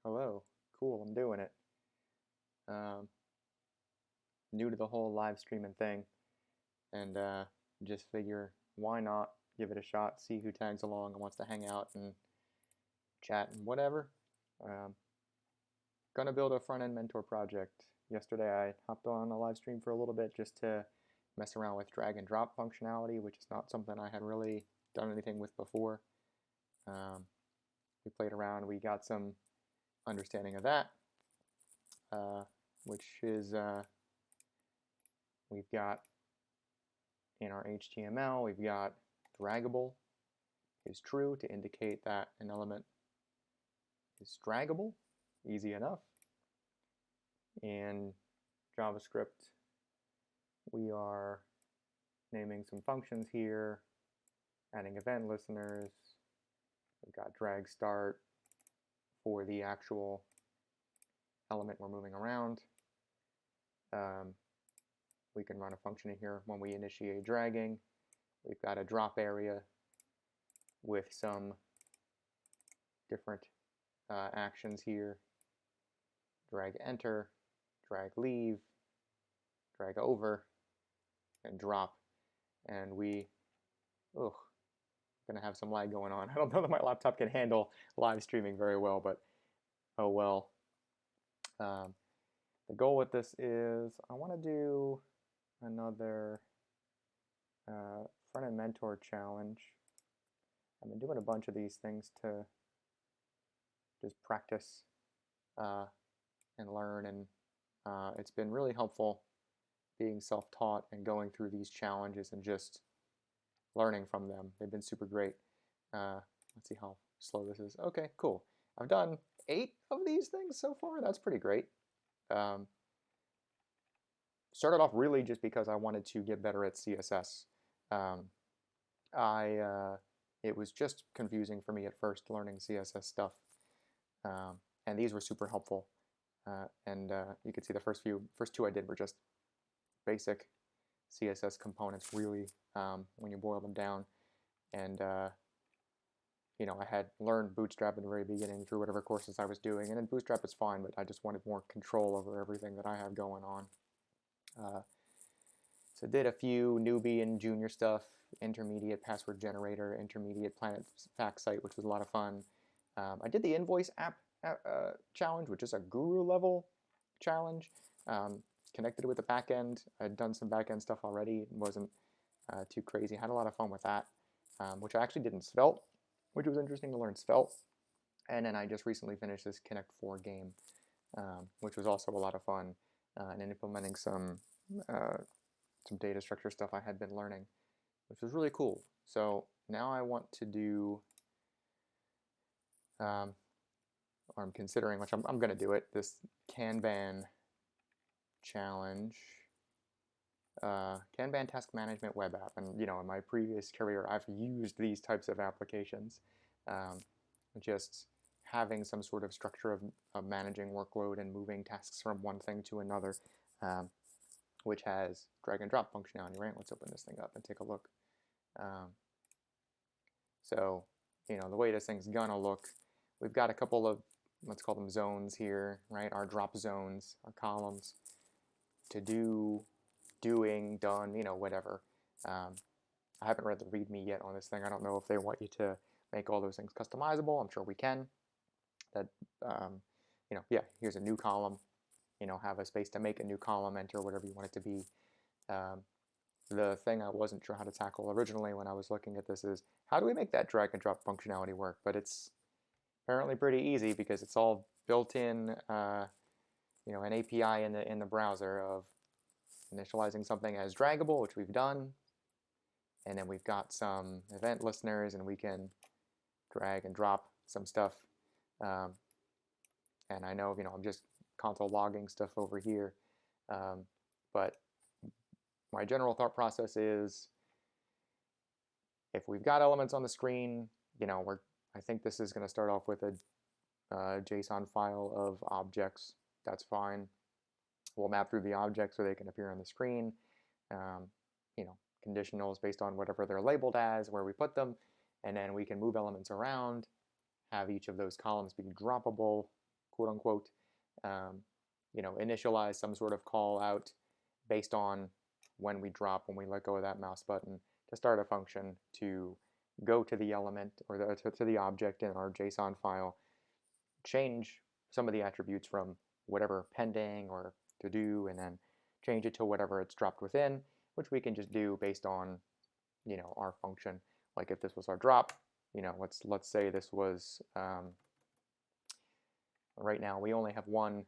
Hello. Cool, I'm doing it. Um, New to the whole live streaming thing, and just figure why not give it a shot, see who tags along and wants to hang out and chat and whatever. Um, Gonna build a front-end mentor project. Yesterday I hopped on a live stream for a little bit just to mess around with drag and drop functionality, which is not something I had really done anything with before. We played around, we got some understanding of that, which is we've got in our HTML, we've got draggable is true to indicate that an element is draggable, easy enough. In JavaScript, we are naming some functions here, adding event listeners. We've got drag start for the actual element we're moving around. We can run a function in here when we initiate dragging. We've got a drop area with some different actions here. Drag enter, drag leave, drag over, and drop. And we, gonna have some lag going on. I don't know that my laptop can handle live streaming very well, but oh well. The goal with this is I want to do another front-end mentor challenge. I've been doing a bunch of these things to just practice and learn, and it's been really helpful being self-taught and going through these challenges and just learning from them. They've been super great. Let's see how slow this is. Okay, cool. I've done 8 of these things so far. That's pretty great. Started off really just because I wanted to get better at CSS. It was just confusing for me at first learning CSS stuff, and these were super helpful. You could see the first 2 I did were just basic CSS components, really, when you boil them down. And I had learned Bootstrap in the very beginning through whatever courses I was doing, and then Bootstrap is fine, but I just wanted more control over everything that I have going on. So did a few newbie and junior stuff, intermediate password generator, intermediate Planet Fact site, which was a lot of fun. I did the invoice app challenge, which is a guru level challenge. Connected with the backend. I'd done some backend stuff already. It wasn't too crazy. Had a lot of fun with that, which I actually did in Svelte, which was interesting to learn Svelte. And then I just recently finished this Connect 4 game, which was also a lot of fun, and implementing some data structure stuff I had been learning, which was really cool. So now I want to do, or I'm considering, which I'm going to do it, this Kanban challenge, Kanban task management web app. And in my previous career, I've used these types of applications. Just having some sort of structure of managing workload and moving tasks from one thing to another, which has drag and drop functionality, right? Let's open this thing up and take a look. So, the way this thing's gonna look, we've got a couple of, let's call them zones here, right? Our drop zones, our columns, to do, doing, done, whatever. I haven't read the README yet on this thing. I don't know if they want you to make all those things customizable. I'm sure we can. That, yeah, here's a new column. Have a space to make a new column, enter whatever you want it to be. The thing I wasn't sure how to tackle originally when I was looking at this is, how do we make that drag and drop functionality work? But it's apparently pretty easy because it's all built in, an API in the browser of initializing something as draggable, which we've done, and then we've got some event listeners, and we can drag and drop some stuff. And I know, I'm just console logging stuff over here, but my general thought process is, if we've got elements on the screen, I think this is going to start off with a JSON file of objects. That's fine. We'll map through the objects so they can appear on the screen. Conditionals based on whatever they're labeled as, where we put them, and then we can move elements around, have each of those columns be droppable, quote unquote, initialize some sort of call out based on when we let go of that mouse button to start a function to go to the element or to the object in our JSON file, change some of the attributes from whatever pending or to do, and then change it to whatever it's dropped within, which we can just do based on our function. Like if this was our drop, let's say this was right now we only have one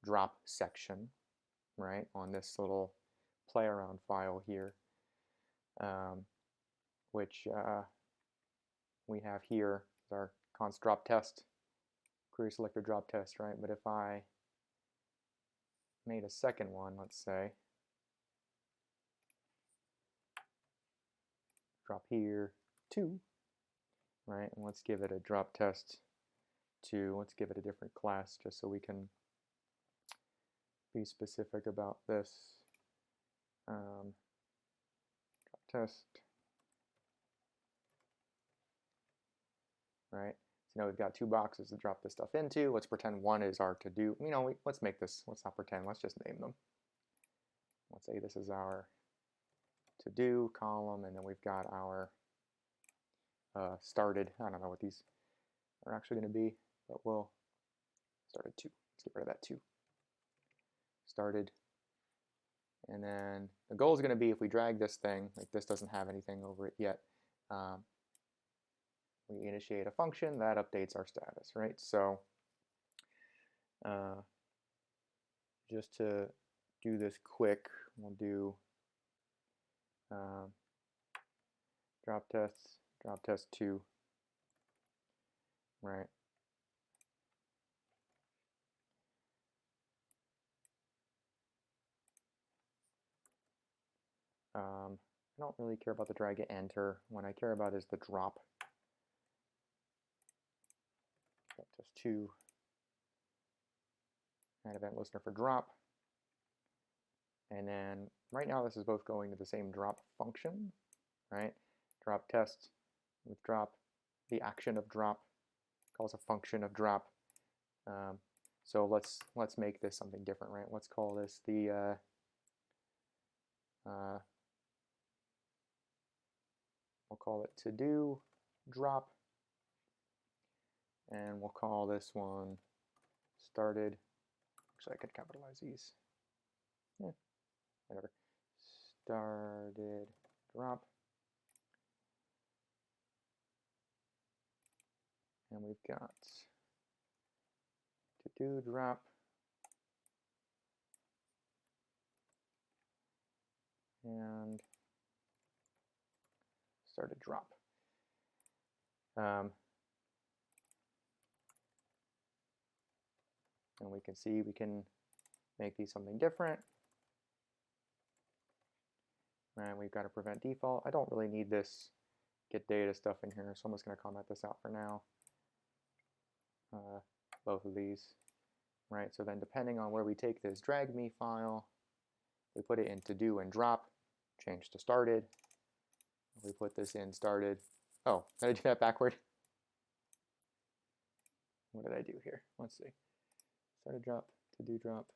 drop section, right, on this little play around file here, which we have here is our const drop test, query selector drop test, right? But if I made a second one, let's say, drop here 2, right? And let's give it a drop test 2. Let's give it a different class just so we can be specific about this. Drop test, right? So now we've got 2 boxes to drop this stuff into. Let's pretend one is our to do. Let's make this. Let's not pretend. Let's just name them. Let's say this is our to do column, and then we've got our started. I don't know what these are actually going to be, but we'll started 2. Let's get rid of that 2. Started. And then the goal is going to be if we drag this thing, like this doesn't have anything over it yet, we initiate a function that updates our status, right? So just to do this quick, we'll do drop test 2, right? I don't really care about the drag and enter. What I care about is the drop. Drop test 2. Add event listener for drop. And then right now this is both going to the same drop function, right? Drop test with drop, the action of drop calls a function of drop. So let's make this something different, right? Let's call this the we'll call it to do drop, and we'll call this one started. Actually, I could capitalize these. Yeah, whatever. Started drop, and we've got to do drop, and started drop. And we can see we can make these something different. And we've got to prevent default. I don't really need this get data stuff in here, so I'm just going to comment this out for now. Both of these, right? So then depending on where we take this drag me file, we put it in to do and drop, change to started. We put this in started. Oh, did I do that backward? What did I do here? Let's see. Started drop, to do drop.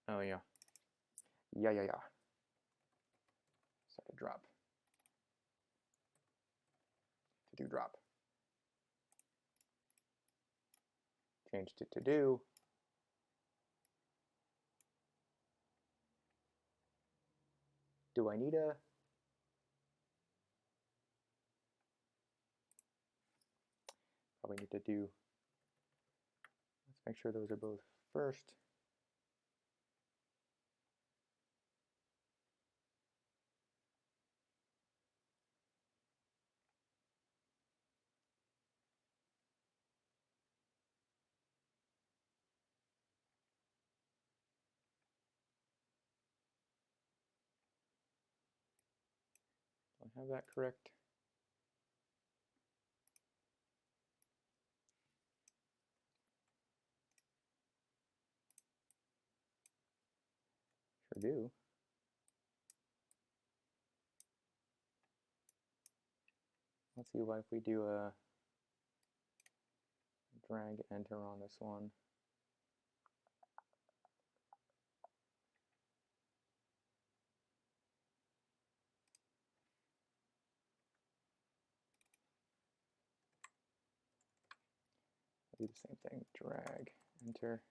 Oh yeah. Yeah. Started drop. To do drop. Changed it to do. Do I need a probably need to do, let's make sure those are both first. Do I have that correct? Sure do. Let's see what if we do a drag enter on this one. Do the same thing, drag enter.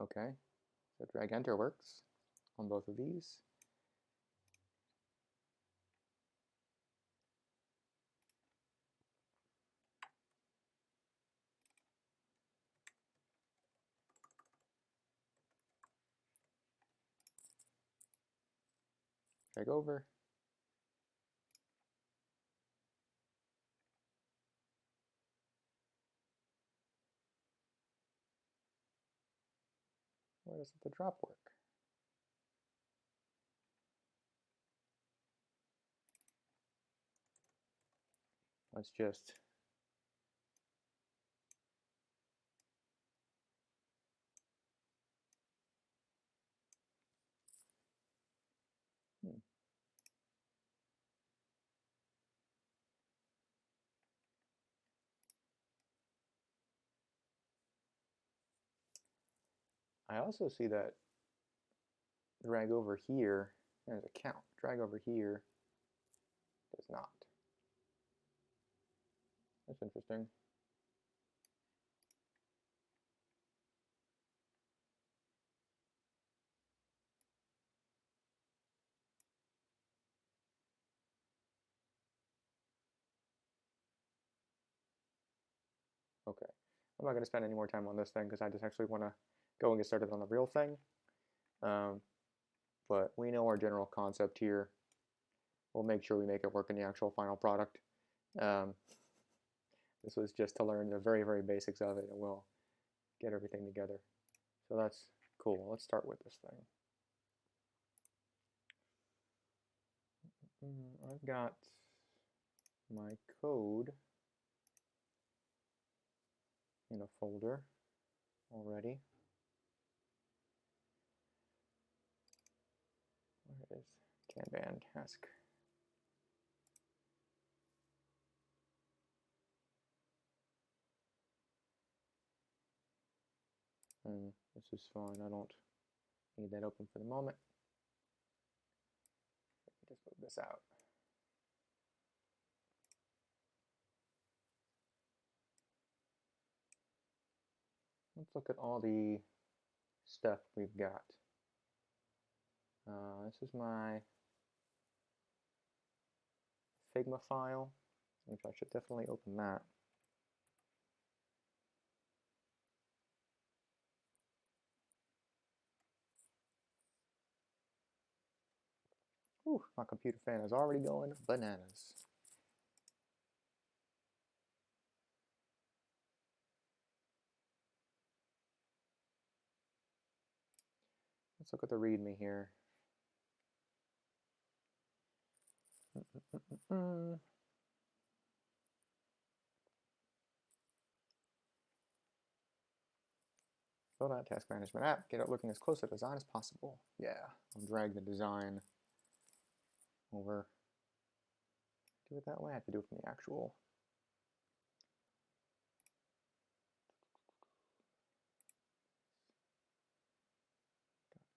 Okay, so drag enter works on both of these. Drag over. Where does the drop work? Let's just I also see that drag over here as a count. Drag over here does not. That's interesting. Okay, I'm not going to spend any more time on this thing because I just actually want to go and get started on the real thing. But we know our general concept here. We'll make sure we make it work in the actual final product. This was just to learn the very, very basics of it, and we'll get everything together. So that's cool. Let's start with this thing. I've got my code in a folder already. Where is Kanban task? This is fine. I don't need that open for the moment. Let me just move this out. Let's look at all the stuff we've got. This is my Figma file, which I should definitely open that. Whew, my computer fan is already going bananas. Let's look at the README here. Build out task management app. Get it looking as close to design as possible. Yeah, I'll drag the design over. Do it that way. I have to do it from the actual.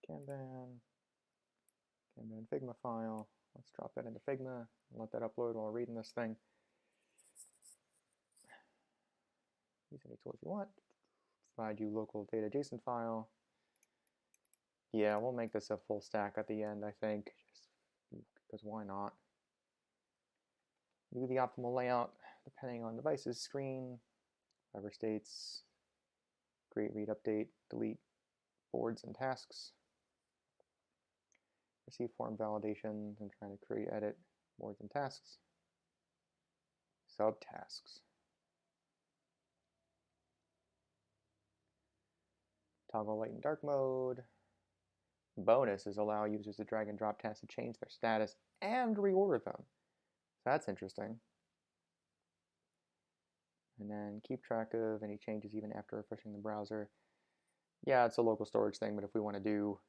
Kanban Figma file. Let's drop that into Figma and let that upload while reading this thing. Use any tools you want. Provide you local data JSON file. Yeah, we'll make this a full stack at the end, I think, just because why not? View the optimal layout depending on devices, screen, whatever states, create, read, update, delete boards and tasks. Receive form validations and trying to create, edit boards and tasks. Subtasks. Toggle light and dark mode. Bonus is allow users to drag and drop tasks to change their status and reorder them. That's interesting. And then keep track of any changes even after refreshing the browser. Yeah, it's a local storage thing, but if we want to do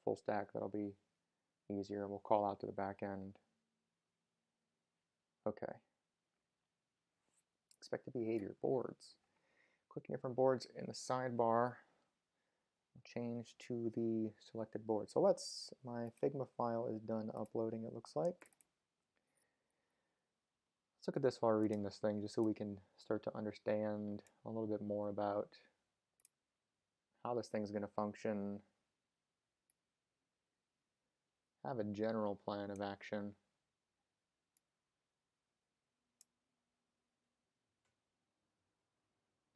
full stack, that'll be easier. We'll call out to the back end. Okay. Expected behavior, boards. Clicking different boards in the sidebar. Change to the selected board. So my Figma file is done uploading, it looks like. Let's look at this while reading this thing, just so we can start to understand a little bit more about how this thing's going to function, have a general plan of action.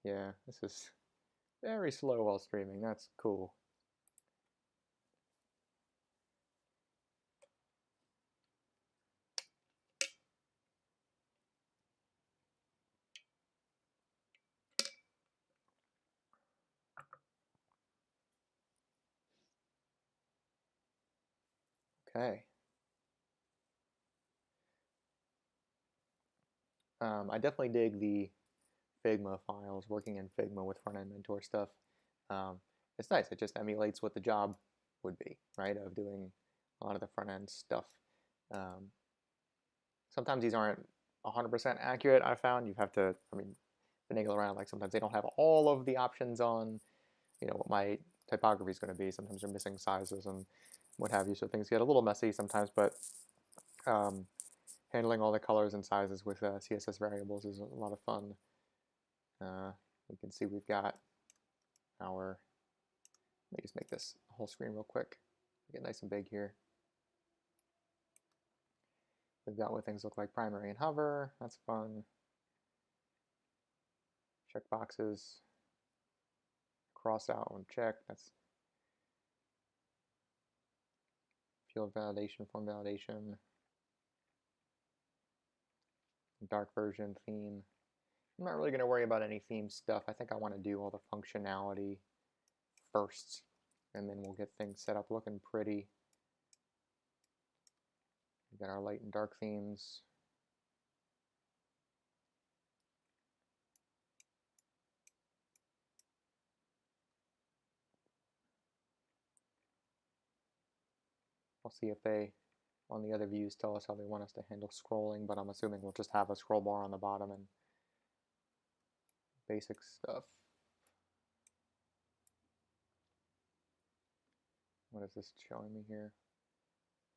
Yeah, this is very slow while streaming. That's cool. Okay. I definitely dig the Figma files, working in Figma with FrontEndMentor stuff. It's nice. It just emulates what the job would be, right, of doing a lot of the front-end stuff. Sometimes these aren't 100% accurate, I found. You have to, finagle around. Like sometimes they don't have all of the options on, what my typography is going to be. Sometimes they're missing sizes and what have you. So things get a little messy sometimes, but handling all the colors and sizes with CSS variables is a lot of fun. We can see we've got our, let me just make this whole screen real quick. Get nice and big here. We've got what things look like: primary and hover. That's fun. Check boxes. Cross out when checked. That's field validation, form validation. Dark version theme. I'm not really going to worry about any theme stuff. I think I want to do all the functionality first, and then we'll get things set up looking pretty. We've got our light and dark themes. I'll see if they, on the other views, tell us how they want us to handle scrolling, but I'm assuming we'll just have a scroll bar on the bottom and basic stuff. What is this showing me here?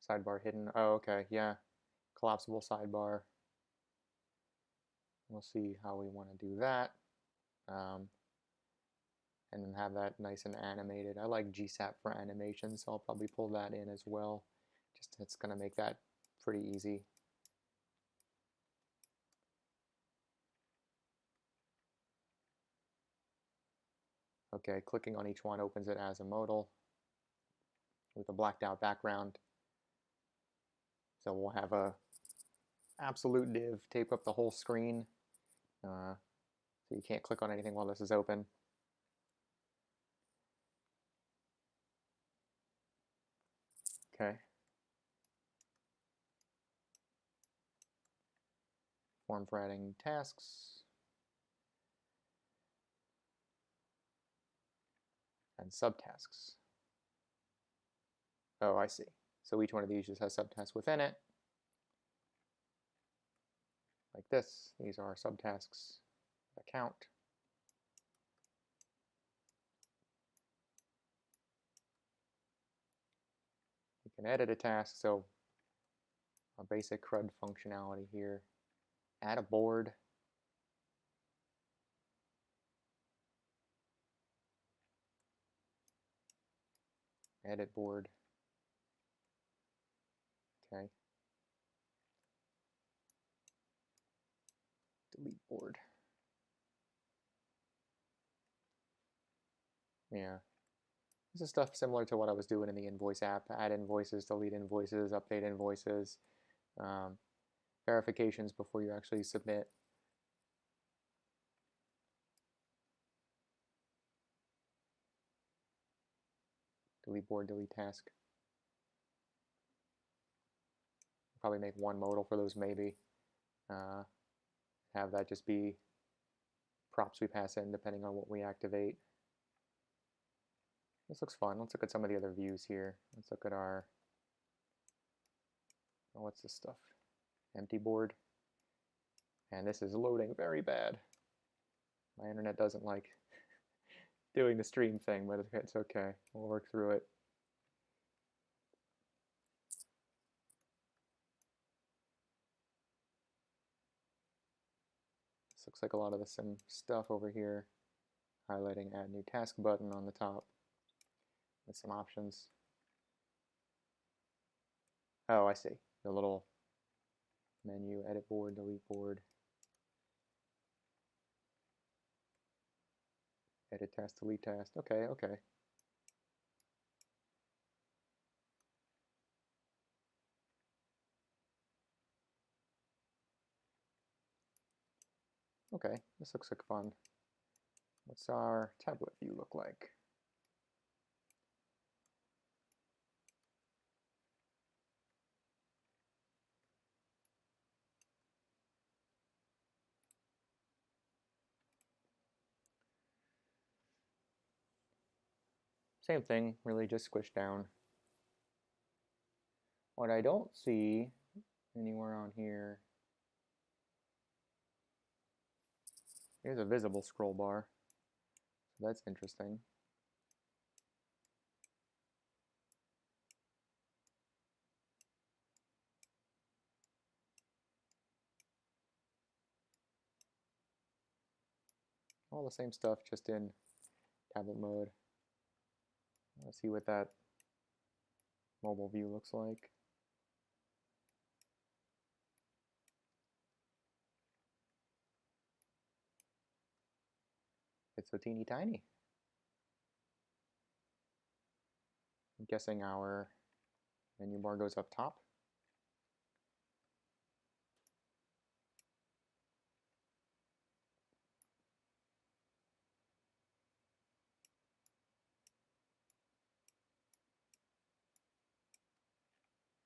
Sidebar hidden. Oh, okay, yeah. Collapsible sidebar. We'll see how we want to do that. And then have that nice and animated. I like GSAP for animation, so I'll probably pull that in as well. Just it's going to make that pretty easy. Okay, clicking on each one opens it as a modal with a blacked out background. So we'll have a absolute div tape up the whole screen. So you can't click on anything while this is open. Okay. Form for adding tasks. And subtasks. Oh, I see. So each one of these just has subtasks within it. Like this. These are our subtasks. Account. You can edit a task, so our basic CRUD functionality here. Add a board. Edit board. Okay. Delete board. Yeah. This is stuff similar to what I was doing in the invoice app. Add invoices, delete invoices, update invoices, verifications before you actually submit. Delete board, delete task. Probably make one modal for those maybe. Have that just be props we pass in depending on what we activate. This looks fun. Let's look at some of the other views here. Let's look at our, what's this stuff? Empty board. And this is loading very bad. My internet doesn't like doing the stream thing, but it's okay. We'll work through it. This looks like a lot of the same stuff over here. Highlighting add new task button on the top with some options. Oh, I see. The little menu, edit board, delete board, edit task, delete task. Okay, okay. Okay, this looks like fun. What's our tablet view look like? Same thing, really just squished down. What I don't see anywhere on here, here's a visible scroll bar. So that's interesting. All the same stuff, just in tablet mode. Let's see what that mobile view looks like. It's so teeny tiny. I'm guessing our menu bar goes up top.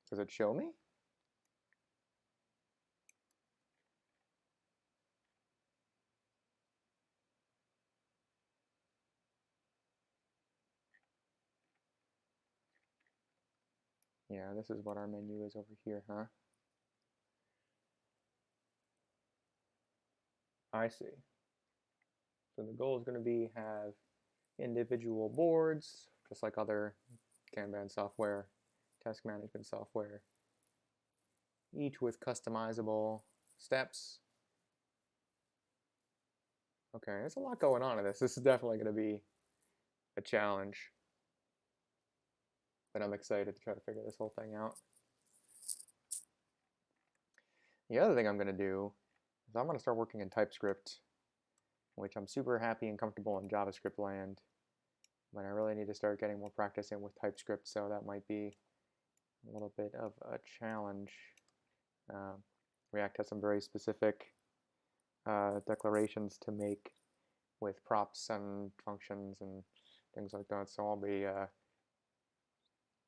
Does it show me? Yeah, this is what our menu is over here, huh? I see. So the goal is going to be have individual boards, just like other Kanban software, task management software, each with customizable steps. Okay, there's a lot going on in this. This is definitely going to be a challenge, but I'm excited to try to figure this whole thing out. The other thing I'm going to do is I'm going to start working in TypeScript, which I'm super happy and comfortable in JavaScript land, but I really need to start getting more practice in with TypeScript, so that might be a little bit of a challenge. React has some very specific declarations to make with props and functions and things like that, so I'll be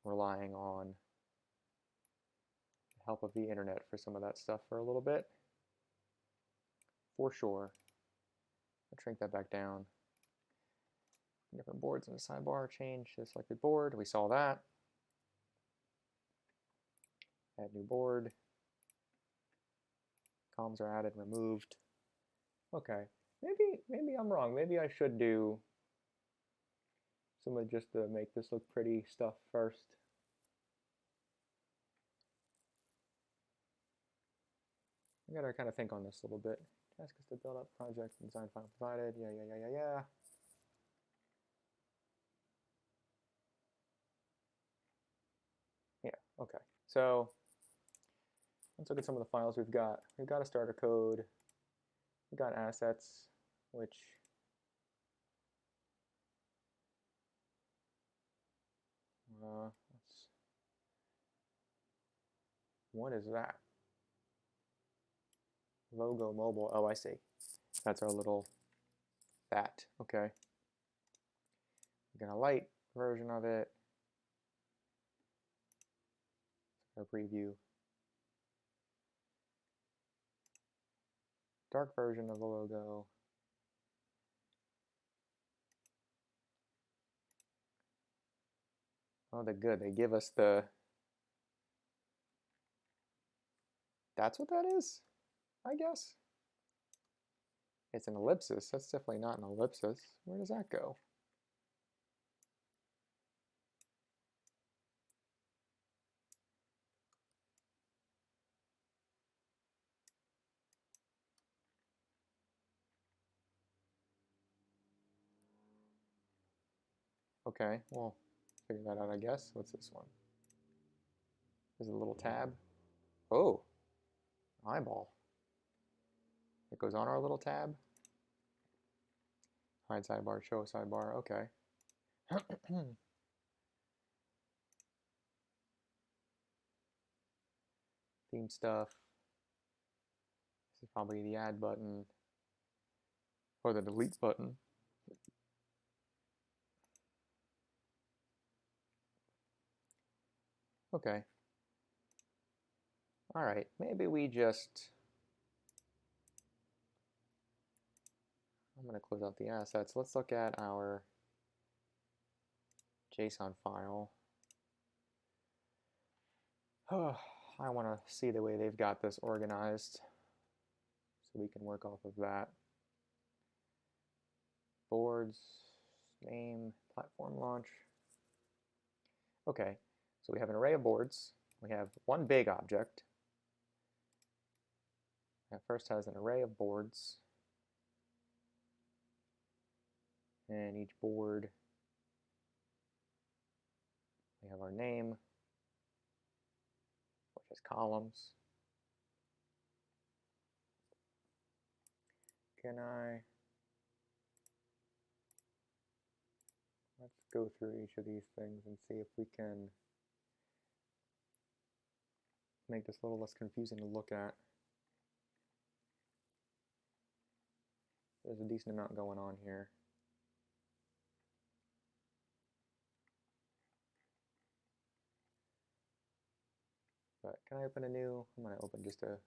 relying on the help of the internet for some of that stuff for a little bit, for sure. I'll shrink that back down. Different boards in the sidebar, change the selected board, we saw that. Add new board. Columns are added, removed. Okay, maybe I'm wrong. Maybe I should do some of just to make this look pretty stuff first. I gotta kind of think on this a little bit. Task is to build up project and design file provided. Yeah. Yeah, okay. So let's look at some of the files we've got. We've got a starter code. We've got assets, which what is that? Logo mobile. Oh, I see. That's our little that. Okay. We're gonna light version of it. Our preview. Dark version of the logo. Oh, they're good. They give us the. That's what that is, I guess. It's an ellipsis. That's definitely not an ellipsis. Where does that go? Okay, well, figure that out, I guess. What's this one? Is it a little tab? Oh, eyeball. It goes on our little tab. Hide sidebar, show sidebar, okay. Theme stuff. This is probably the add button or the delete button. Okay. All right, maybe we just, I'm going to close out the assets. Let's look at our JSON file. I want to see the way they've got this organized so we can work off of that. Boards, name, platform launch. Okay, so we have an array of boards. We have one big object that first has an array of boards. And each board, we have our name, which has columns. Let's go through each of these things and see if we can make this a little less confusing to look at. There's a decent amount going on here. But can I open a new? I'm going to open just a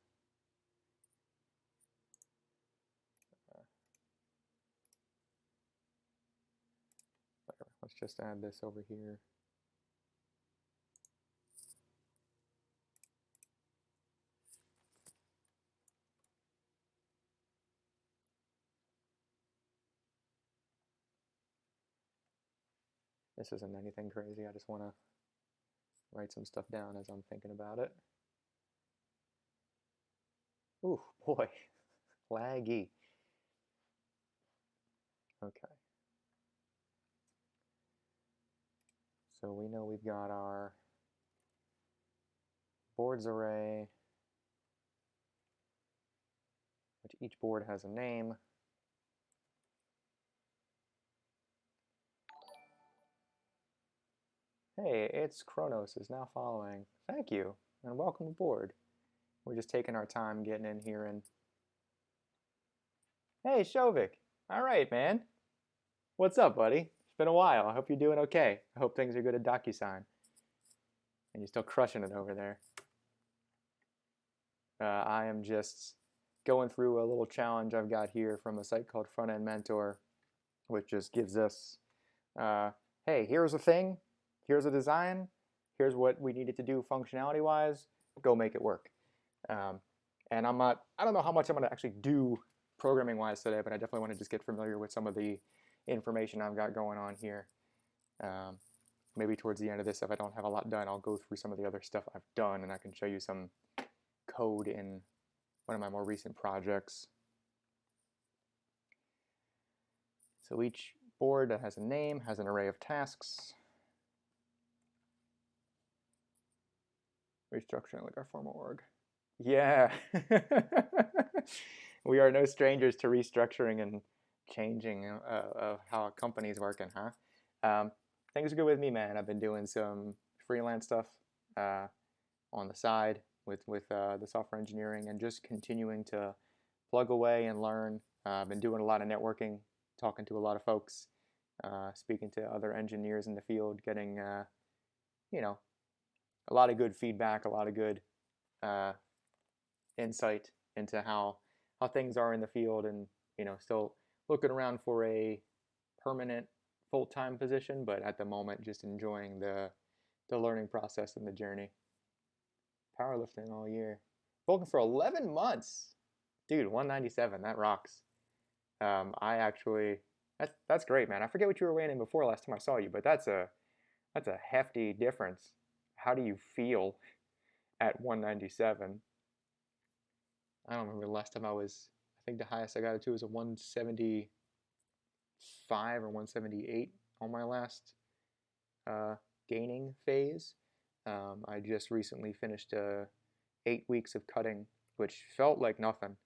whatever. Let's just add this over here. This isn't anything crazy. I just want to write some stuff down as I'm thinking about it. Ooh, boy, laggy. Okay. So we know we've got our boards array, which each board has a name. Hey, it's Kronos is now following. Thank you, and welcome aboard. We're just taking our time getting in here and... Hey, Shovik. All right, man. What's up, buddy? It's been a while. I hope you're doing okay. I hope things are good at DocuSign. And you're still crushing it over there. I am just going through a little challenge I've got here from a site called FrontEndMentor, which just gives us, hey, here's a thing, here's a design, here's what we needed to do functionality-wise, go make it work. And I don't know how much I'm going to actually do programming-wise today, but I definitely want to just get familiar with some of the information I've got going on here. Maybe towards the end of this, if I don't have a lot done, I'll go through some of the other stuff I've done, and I can show you some code in one of my more recent projects. So each board that has a name has an array of tasks. Restructuring like our former org. Yeah. We are no strangers to restructuring and changing of how a company's working, huh? Things are good with me, man. I've been doing some freelance stuff on the side with the software engineering and just continuing to plug away and learn. I've been doing a lot of networking, talking to a lot of folks, speaking to other engineers in the field, getting, you know, a lot of good feedback, a lot of good insight into how things are in the field, and still looking around for a permanent full-time position, but at the moment just enjoying the learning process and the journey. Powerlifting all year. Spoken for 11 months. Dude, 197, that rocks. I actually, that's great, man. I forget what you were weighing in before last time I saw you, but that's a hefty difference. How do you feel at 197? I don't remember the last time I was, I think the highest I got it to was a 175 or 178 on my last gaining phase. I just recently finished 8 weeks of cutting, which felt like nothing.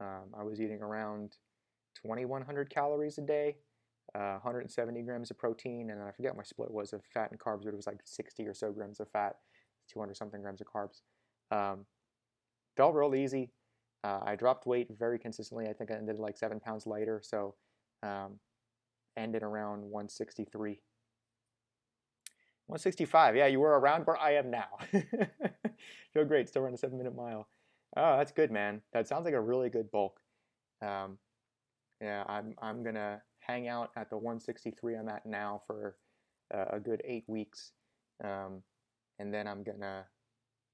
I was eating around 2,100 calories a day, 170 grams of protein, and I forget what my split was of fat and carbs, but it was like 60 or so grams of fat, 200 something grams of carbs. Felt real easy. I dropped weight very consistently. I think I ended like 7 pounds lighter, so ended around 163. 165, yeah, you were around where I am now. Feel great, still running a 7-minute mile. Oh, that's good, man. That sounds like a really good bulk. Yeah, I'm gonna hang out at the 163 I'm at now for a good 8 weeks, and then I'm gonna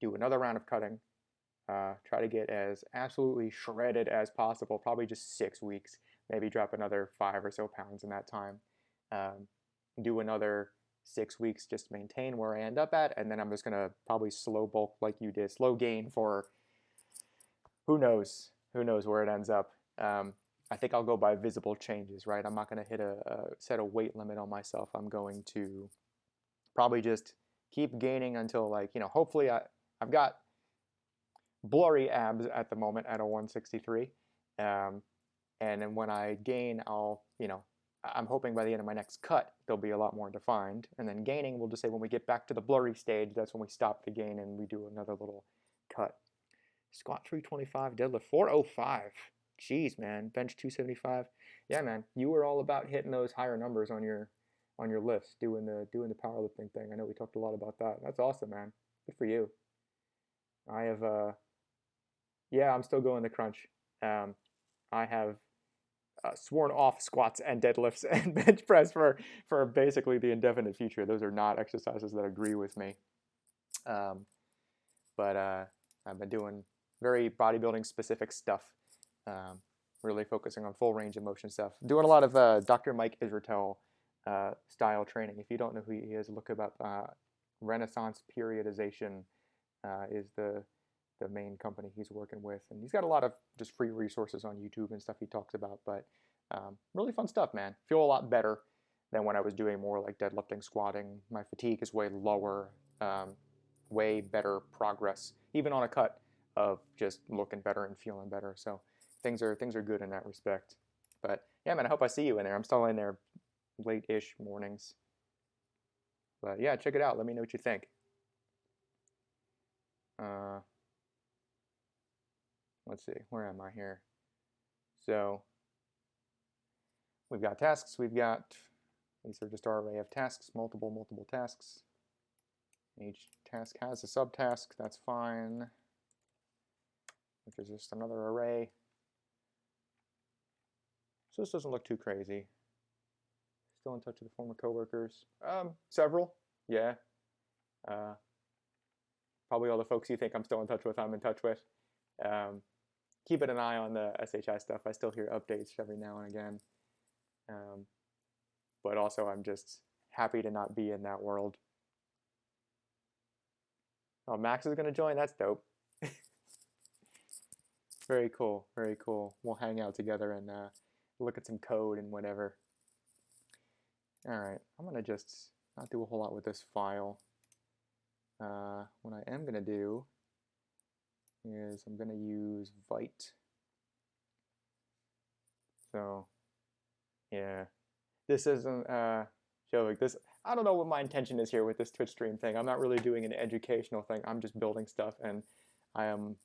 do another round of cutting. Try to get as absolutely shredded as possible. Probably just 6 weeks. Maybe drop another 5 or so pounds in that time. Do another 6 weeks just to maintain where I end up at, and then I'm just gonna probably slow bulk like you did, slow gain for who knows where it ends up. I think I'll go by visible changes, right? I'm not going to hit a set a weight limit on myself. I'm going to probably just keep gaining until, like, hopefully I've got blurry abs at the moment at a 163. And then when I gain, I'm hoping by the end of my next cut, they'll be a lot more defined. And then gaining, we'll just say when we get back to the blurry stage, that's when we stop the gain and we do another little cut. Squat 325, deadlift 405. Jeez, man, bench 275. Yeah, man, you were all about hitting those higher numbers on your lifts, doing the powerlifting thing. I know we talked a lot about that. That's awesome, man. Good for you. I have yeah, I'm still going the crunch. I have sworn off squats and deadlifts and bench press for basically the indefinite future. Those are not exercises that agree with me. But I've been doing very bodybuilding specific stuff, really focusing on full range of motion stuff. Doing a lot of Dr. Mike Israetel style training. If you don't know who he is, look up Renaissance Periodization is the main company he's working with, and he's got a lot of just free resources on YouTube and stuff he talks about. But really fun stuff, man. Feel a lot better than when I was doing more like deadlifting, squatting. My fatigue is way lower. Way better progress, even on a cut, of just looking better and feeling better. So things are good in that respect. But yeah, man, I hope I see you in there. I'm still in there late-ish mornings. But yeah, check it out. Let me know what you think. Let's see, where am I here? So we've got tasks. These are just our array of tasks, multiple tasks. Each task has a subtask, that's fine, which is just another array. So this doesn't look too crazy. Still in touch with the former coworkers. Several, yeah. Probably all the folks you think I'm still in touch with, I'm in touch with. Keeping an eye on the SHI stuff. I still hear updates every now and again. But also I'm just happy to not be in that world. Oh, Max is going to join? That's dope. Very cool, very cool. We'll hang out together and look at some code and whatever. All right, I'm going to just not do a whole lot with this file. What I am going to do is I'm going to use Vite. So, yeah, this isn't showing this. I don't know what my intention is here with this Twitch stream thing. I'm not really doing an educational thing. I'm just building stuff, and I am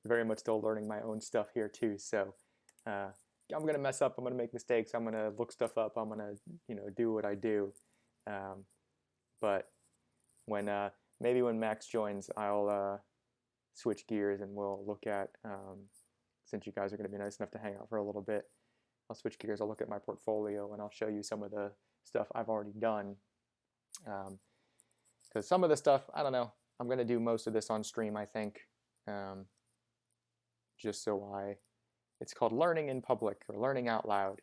very much still learning my own stuff here too. So I'm gonna mess up. I'm gonna make mistakes. I'm gonna look stuff up. I'm gonna do what I do. But when maybe when Max joins, I'll switch gears and we'll look at since you guys are gonna be nice enough to hang out for a little bit. I'll switch gears. I'll look at my portfolio and I'll show you some of the stuff I've already done. Because some of the stuff, I don't know, I'm going to do most of this on stream, I think, just so It's called learning in public or learning out loud.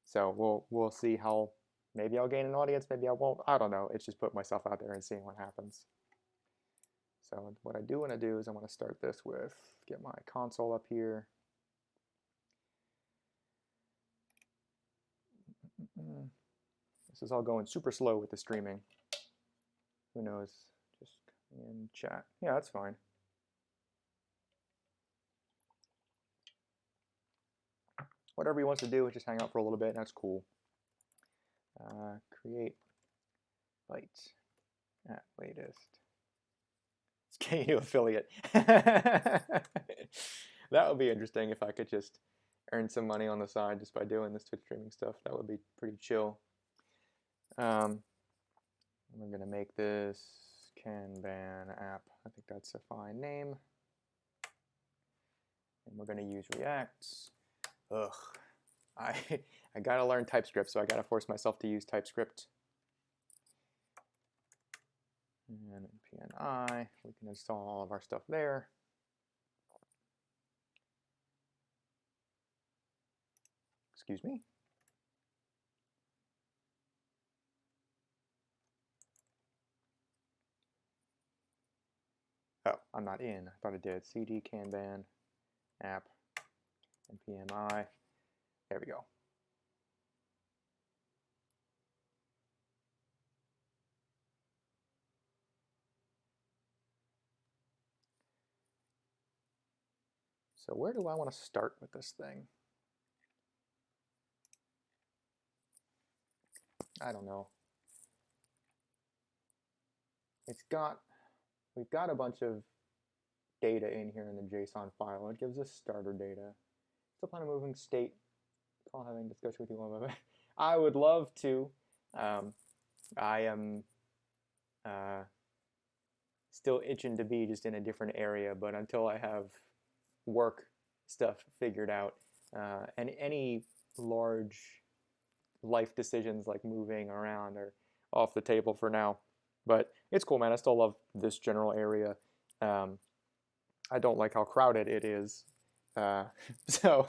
So we'll see how, maybe I'll gain an audience, maybe I won't. I don't know. It's just put myself out there and seeing what happens. So what I do want to do is I want to start this with, get my console up here. This is all going super slow with the streaming. Who knows? Just in chat. Yeah, that's fine. Whatever he wants to do is just hang out for a little bit, and that's cool. Create byte at latest. It's KU affiliate. That would be interesting if I could just earn some money on the side just by doing this Twitch streaming stuff. That would be pretty chill. We're going to make this Kanban app. I think that's a fine name. And we're going to use React. Ugh. I got to learn TypeScript, so I got to force myself to use TypeScript. And PNI, we can install all of our stuff there. Excuse me. Oh, I'm not in. I thought it did. CD Kanban app and PMI. There we go. So where do I want to start with this thing? I don't know. We've got a bunch of data in here in the JSON file. It gives us starter data. Still plan on moving state. I'll having a discussion with you one moment. I would love to. I am still itching to be just in a different area, but until I have work stuff figured out, and any large life decisions like moving around are off the table for now. But it's cool, man. I still love this general area. I don't like how crowded it is. So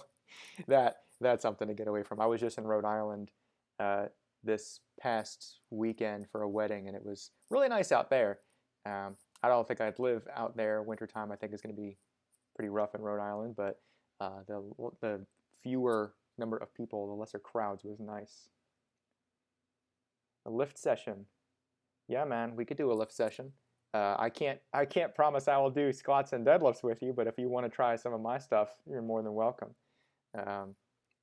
that's something to get away from. I was just in Rhode Island this past weekend for a wedding, and it was really nice out there. I don't think I'd live out there. Wintertime, I think, is going to be pretty rough in Rhode Island, but the fewer number of people, the lesser crowds was nice. A lift session. Yeah, man, we could do a lift session. I can't promise I will do squats and deadlifts with you, but if you want to try some of my stuff, you're more than welcome.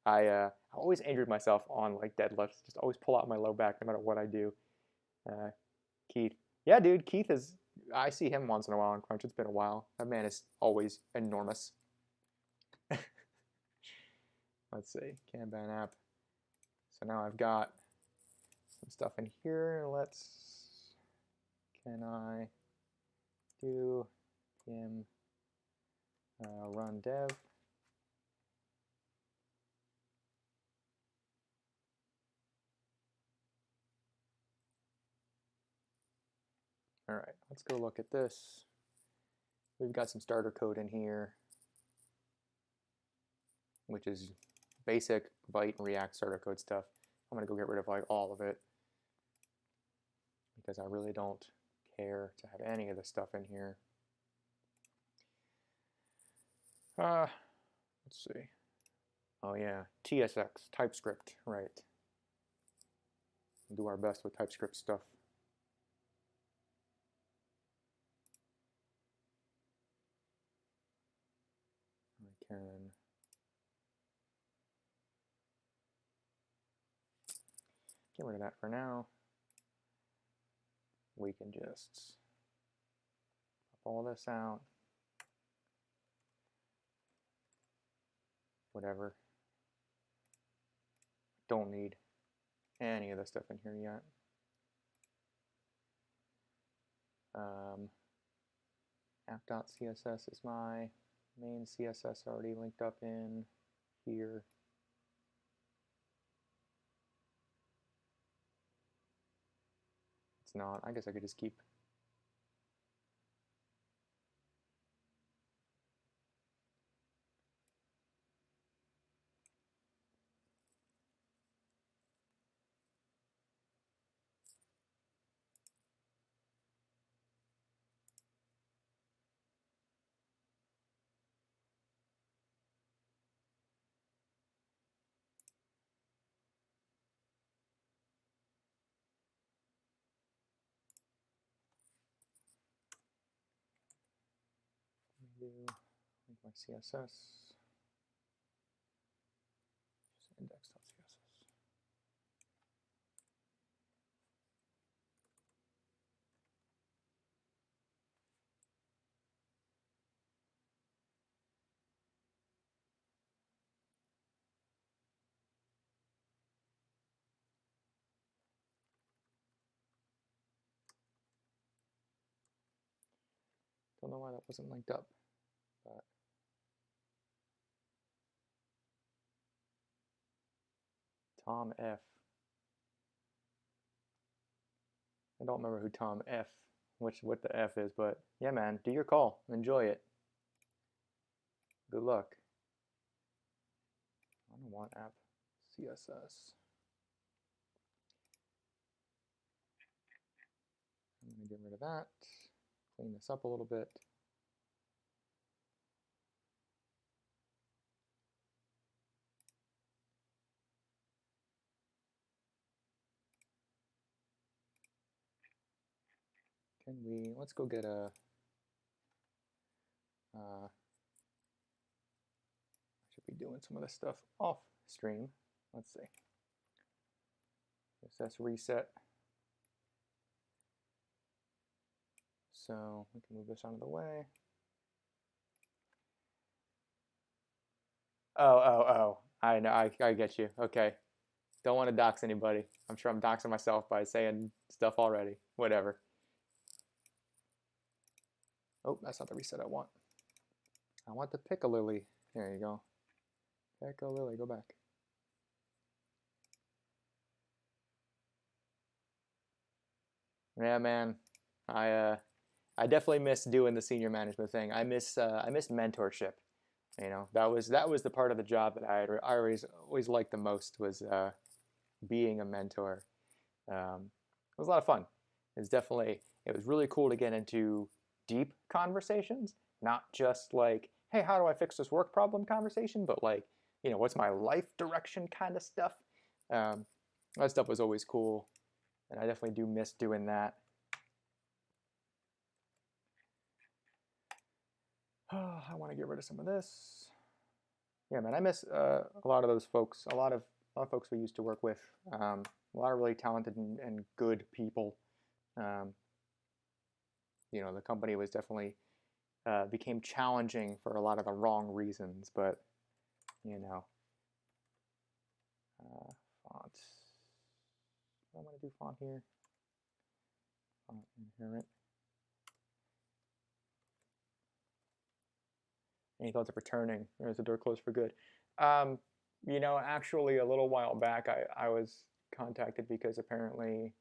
I always injured myself on like deadlifts. Just always pull out my low back no matter what I do. Keith. Yeah, dude, Keith is, I see him once in a while on Crunch. It's been a while. That man is always enormous. Let's see, Kanban app. So now I've got some stuff in here. Can I do pim run dev? All right, let's go look at this. We've got some starter code in here, which is basic Byte and React starter code stuff. I'm going to go get rid of like all of it because I really don't care to have any of the stuff in here. Let's see. Oh yeah, TSX, TypeScript, right. We'll do our best with TypeScript stuff. I can get rid of that for now. We can just pop all this out. Whatever. Don't need any of this stuff in here yet. App.css is my main CSS already linked up in here. It's not. I guess I could just keep. make my CSS just index.css. Don't know why that wasn't linked up, but Tom F. I don't remember who Tom F. what the F is, but yeah, man, do your call, enjoy it. Good luck. I don't want app CSS. I'm going to get rid of that, clean this up a little bit. Can we, let's go get a, I should be doing some of this stuff off stream. Let's see. CSS reset. So we can move this out of the way. Oh, I know, I get you. Okay. Don't want to dox anybody. I'm sure I'm doxing myself by saying stuff already. Whatever. Oh, that's not the reset I want. I want the pick-a-lily. There you go. Pick-a-lily, go back. Yeah, man. I definitely miss doing the senior management thing. I miss mentorship. You know, that was the part of the job that I always liked the most, was being a mentor. It was a lot of fun. It was really cool to get into deep conversations, not just like, hey, how do I fix this work problem conversation, but like, you know, what's my life direction kind of stuff. That stuff was always cool, and I definitely do miss doing that. I want to get rid of some of this. Yeah, man, I miss a lot of those folks. A lot of folks we used to work with. A lot of really talented and good people. You know, the company was definitely became challenging for a lot of the wrong reasons, but you know, font. I'm going to do font here. Font inherent. Any thoughts of returning? Or is the door closed for good? You know, actually, a little while back, I was contacted because apparently,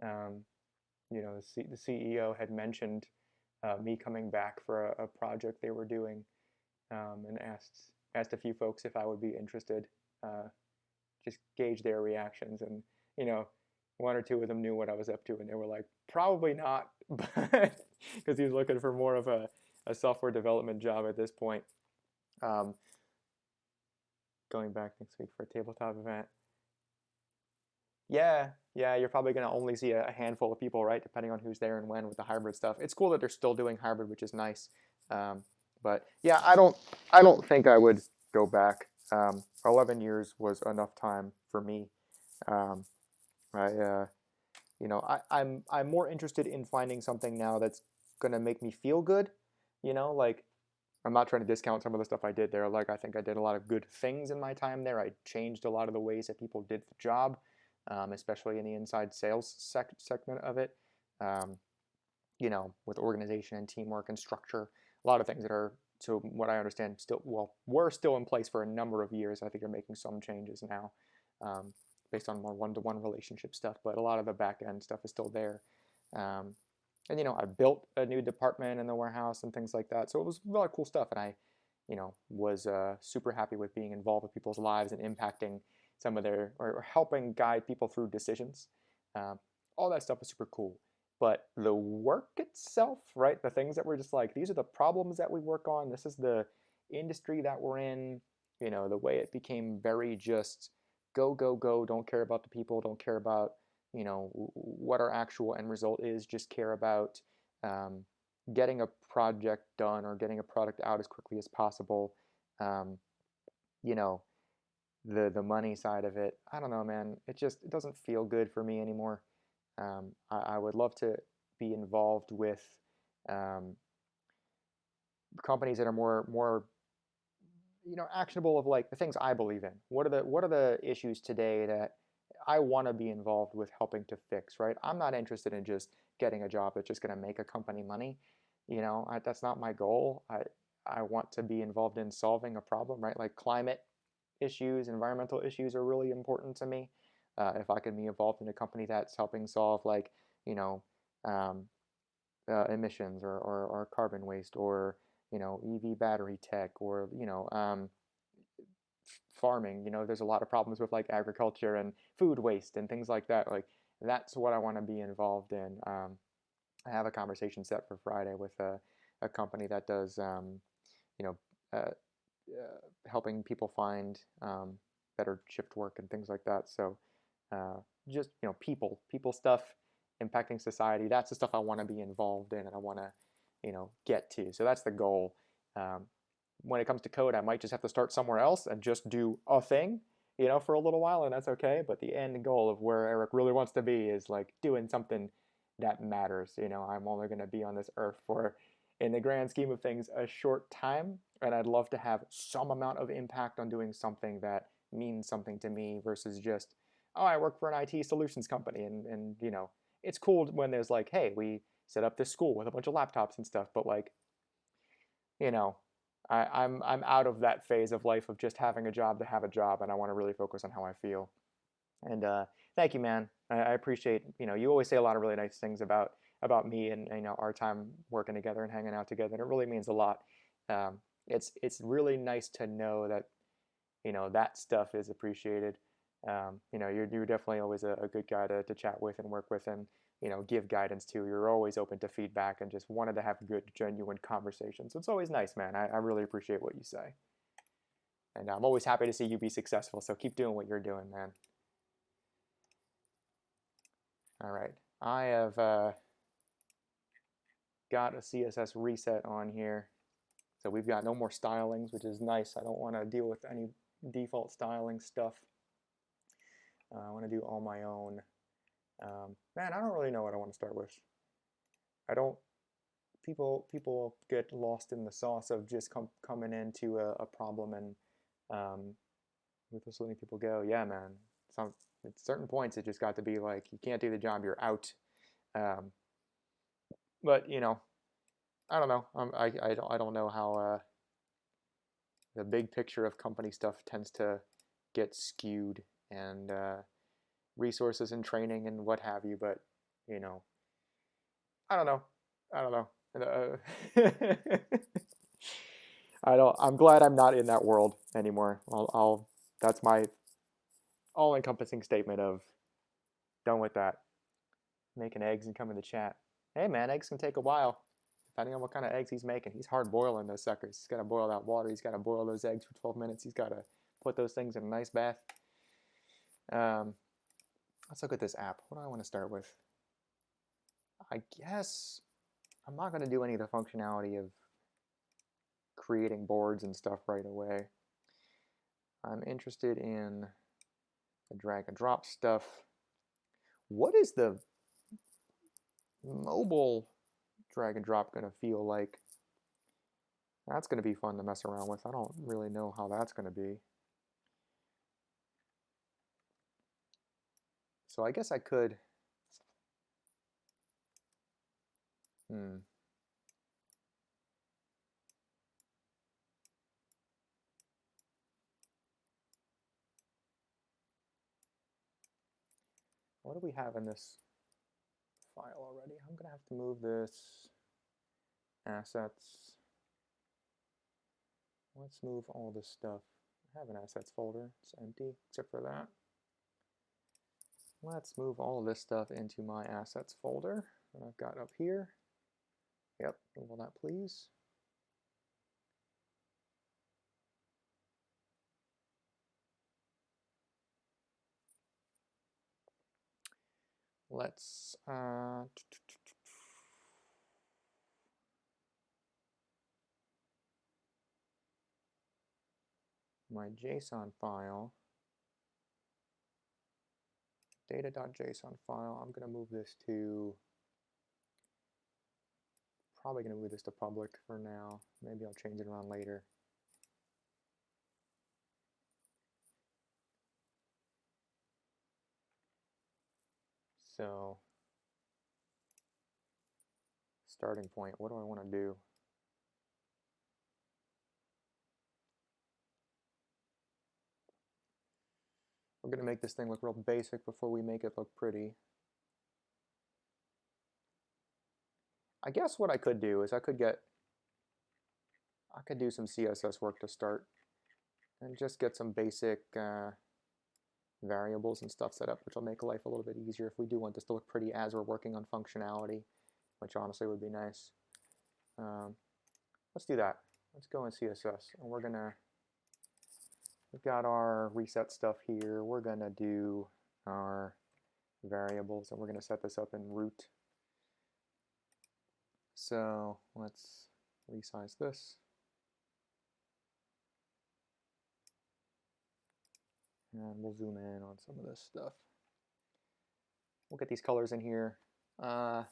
you know, the CEO had mentioned me coming back for a project they were doing, and asked a few folks if I would be interested. Just gauge their reactions, and you know, one or two of them knew what I was up to, and they were like, probably not, but because he was looking for more of a software development job at this point. Going back next week for a tabletop event. Yeah, you're probably going to only see a handful of people, right, depending on who's there and when with the hybrid stuff. It's cool that they're still doing hybrid, which is nice. But yeah, I don't think I would go back. 11 years was enough time for me. You know, I'm more interested in finding something now that's going to make me feel good. You know, like, I'm not trying to discount some of the stuff I did there. Like, I think I did a lot of good things in my time there. I changed a lot of the ways that people did the job, especially in the inside sales segment of it. You know, with organization and teamwork and structure, a lot of things that are, to what I understand, were still in place for a number of years. I think they're making some changes now, based on more one-to-one relationship stuff, but a lot of the back-end stuff is still there. And, you know, I built a new department in the warehouse and things like that. So it was a lot of cool stuff. And I, you know, was super happy with being involved with people's lives and impacting some of their, or helping guide people through decisions. All that stuff was super cool. But the work itself, right, the things that were just like, these are the problems that we work on, this is the industry that we're in, you know, the way it became very just go, go, go, don't care about the people, don't care about, you know, what our actual end result is, just care about, getting a project done or getting a product out as quickly as possible. You know, the money side of it, I don't know, man. It doesn't feel good for me anymore. I would love to be involved with um, companies that are more actionable, of like the things I believe in. What are the issues today that I want to be involved with helping to fix, right? I'm not interested in just getting a job that's just going to make a company money. That's not my goal. I want to be involved in solving a problem, right? Like climate issues, environmental issues are really important to me. If I can be involved in a company that's helping solve like, you know, um, emissions or carbon waste or, EV battery tech or, farming, there's a lot of problems with like agriculture and food waste and things like that. Like that's what I want to be involved in. I have a conversation set for Friday with a company that does, you know, uh, helping people find better shift work and things like that. So uh, just people stuff impacting society. That's the stuff I want to be involved in and I want to get to. So that's the goal. Um, when it comes to code, I might just have to start somewhere else and just do a thing, for a little while, and that's okay. But the end goal of where Eric really wants to be is like doing something that matters. I'm only going to be on this earth for, in the grand scheme of things, a short time, and I'd love to have some amount of impact on doing something that means something to me versus just, oh, I work for an IT solutions company, and it's cool when there's like, hey, we set up this school with a bunch of laptops and stuff, but like, you know, I'm out of that phase of life of just having a job to have a job, and I want to really focus on how I feel. And thank you, man. I appreciate, you always say a lot of really nice things about me and our time working together and hanging out together. And it really means a lot. It's really nice to know that that stuff is appreciated. You're definitely always a good guy to chat with and work with and give guidance to. You're always open to feedback and just wanted to have good, genuine conversations. So it's always nice, man. I really appreciate what you say. And I'm always happy to see you be successful. So keep doing what you're doing, man. All right, I have got a CSS reset on here. So we've got no more stylings, which is nice. I don't want to deal with any default styling stuff. I want to do all my own. Man, I don't really know what I want to start with. I don't. People get lost in the sauce of just coming into a problem and with just letting people go. Yeah, man. At certain points, it just got to be like you can't do the job, you're out. But I don't know. I don't know how the big picture of company stuff tends to get skewed and resources and training and what have you. But I don't know. I don't know. I don't. I'm glad I'm not in that world anymore. That's my all-encompassing statement of done with that. Making eggs and come in the chat. Hey man, eggs can take a while. Depending on what kind of eggs he's making. He's hard boiling those suckers. He's got to boil that water. He's got to boil those eggs for 12 minutes. He's got to put those things in a nice bath. Let's look at this app. What do I want to start with? I guess I'm not going to do any of the functionality of creating boards and stuff right away. I'm interested in the drag and drop stuff. What is the mobile drag and drop going to feel like? That's going to be fun to mess around with. I don't really know how that's going to be. So I guess I could. What do we have in this file already? I'm going to have to move this assets. Let's move all this stuff. I have an assets folder. It's empty except for that. Let's move all of this stuff into my assets folder that I've got up here. Yep, move all that, please. Let's my JSON file, data.json file, I'm going to move this to, probably going to move this to public for now. Maybe I'll change it around later. So, starting point, what do I want to do? We're going to make this thing look real basic before we make it look pretty. I guess what I could do is I could do some CSS work to start and just get some basic variables and stuff set up, which will make life a little bit easier if we do want this to look pretty as we're working on functionality, which honestly would be nice. Let's do that. Let's go in CSS, and we've got our reset stuff here. We're gonna do our variables, and we're gonna set this up in root. So let's resize this. And we'll zoom in on some of this stuff. We'll get these colors in here. I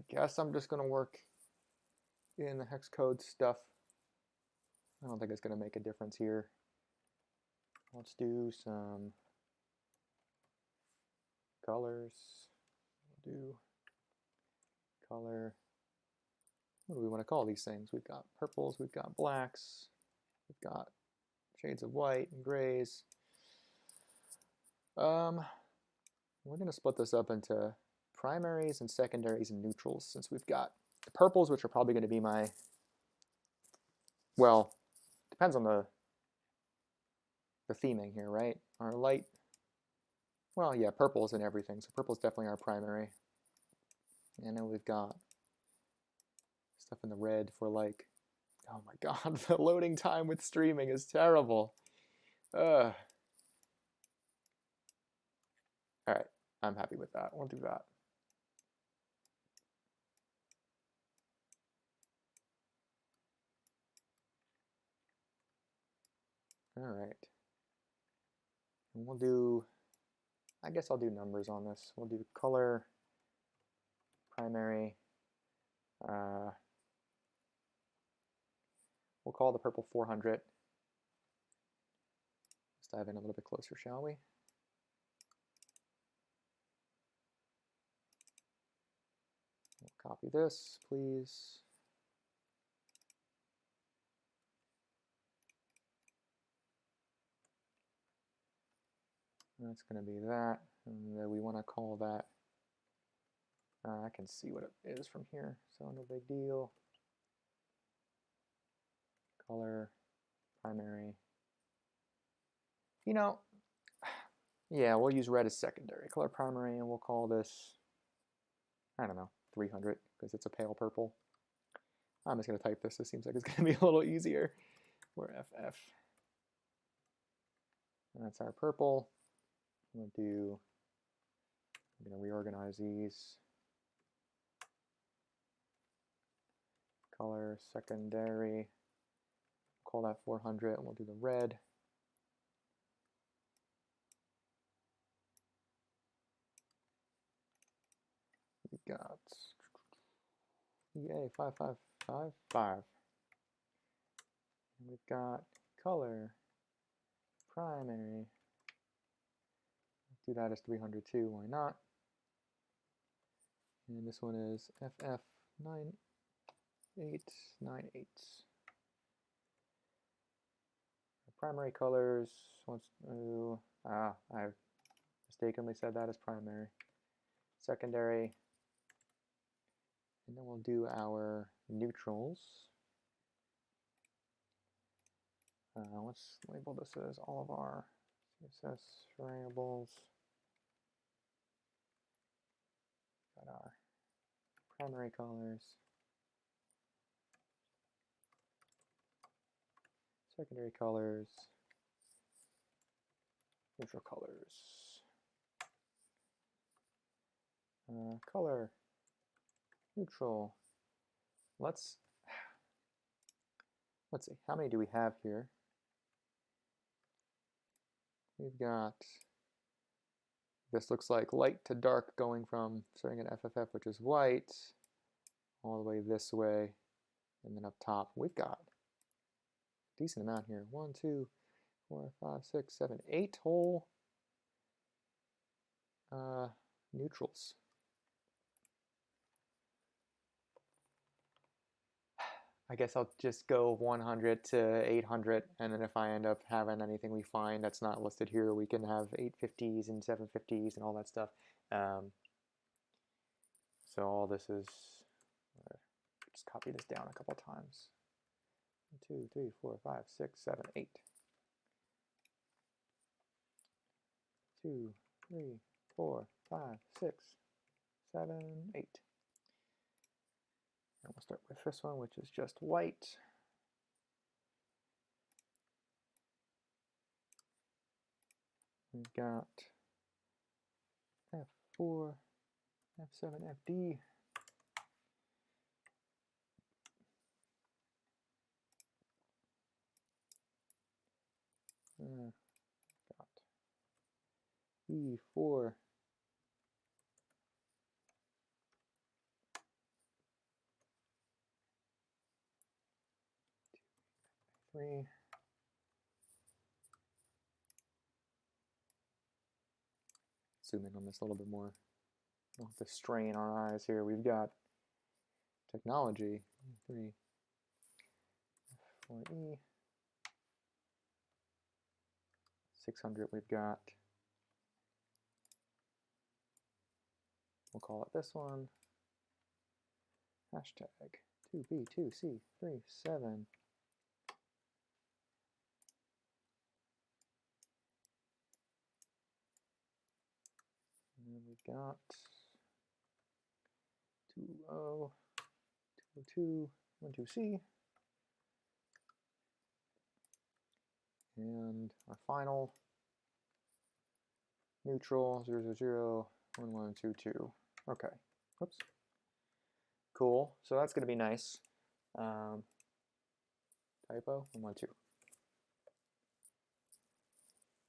guess I'm just going to work in the hex code stuff. I don't think it's going to make a difference here. Let's do some colors. We'll do color. What do we want to call these things? We've got purples, we've got blacks, we've got shades of white and grays. We're going to split this up into primaries and secondaries and neutrals, since we've got the purples, which are probably going to be my, well, depends on the theming here, right? Our light, well, yeah, purple is in everything, so purple is definitely our primary. And then we've got stuff in the red for, like, oh my god, the loading time with streaming is terrible. All right, I'm happy with that. We'll do that. All right. And we'll do, I guess I'll do numbers on this. We'll do color, primary. We'll call the purple 400. Let's dive in a little bit closer, shall we? We'll copy this, please. That's going to be that, and then we want to call that, I can see what it is from here, so no big deal. Color, primary. You know, yeah, we'll use red as secondary. Color primary, and we'll call this, I don't know, 300, because it's a pale purple. I'm just going to type this. This seems like it's going to be a little easier. We're FF. And that's our purple. I'm going to reorganize these. Color, secondary. Call that 400, and we'll do the red. We got EA 5555. And we've got color, primary. Let's do that as 300 too, why not? And this one is FF9898. Primary colors, I mistakenly said that as primary. Secondary, and then we'll do our neutrals. Let's label this as all of our CSS variables. Got our primary colors, secondary colors, neutral colors, color, neutral. Let's see, how many do we have here? we've got, this looks like light to dark going from starting at FFF, which is white, all the way this way, and then up top we've got a decent amount here. 1, 2, 4, 5, 6, 7, 8 whole neutrals. I guess I'll just go 100 to 800, and then if I end up having anything we find that's not listed here, we can have 850s and 750s and all that stuff. So all this is, just copy this down a couple times. 1, 2, 3, 4, 5, 6, 7, 8. 2, 3, 4, 5, 6, 7, 8. And we'll start with this one, which is just white. We've got F4, F7, FD. Got E4. Three. Zoom in on this a little bit more. We'll have to strain our eyes here. We've got technology, 3, 4E, 600 we've got. We'll call it this one. Hashtag 2B2C37. And then we've got 20, 202, 12C. And our final neutral 000 1122. Okay. Oops. Cool. So that's going to be nice. Typo 112.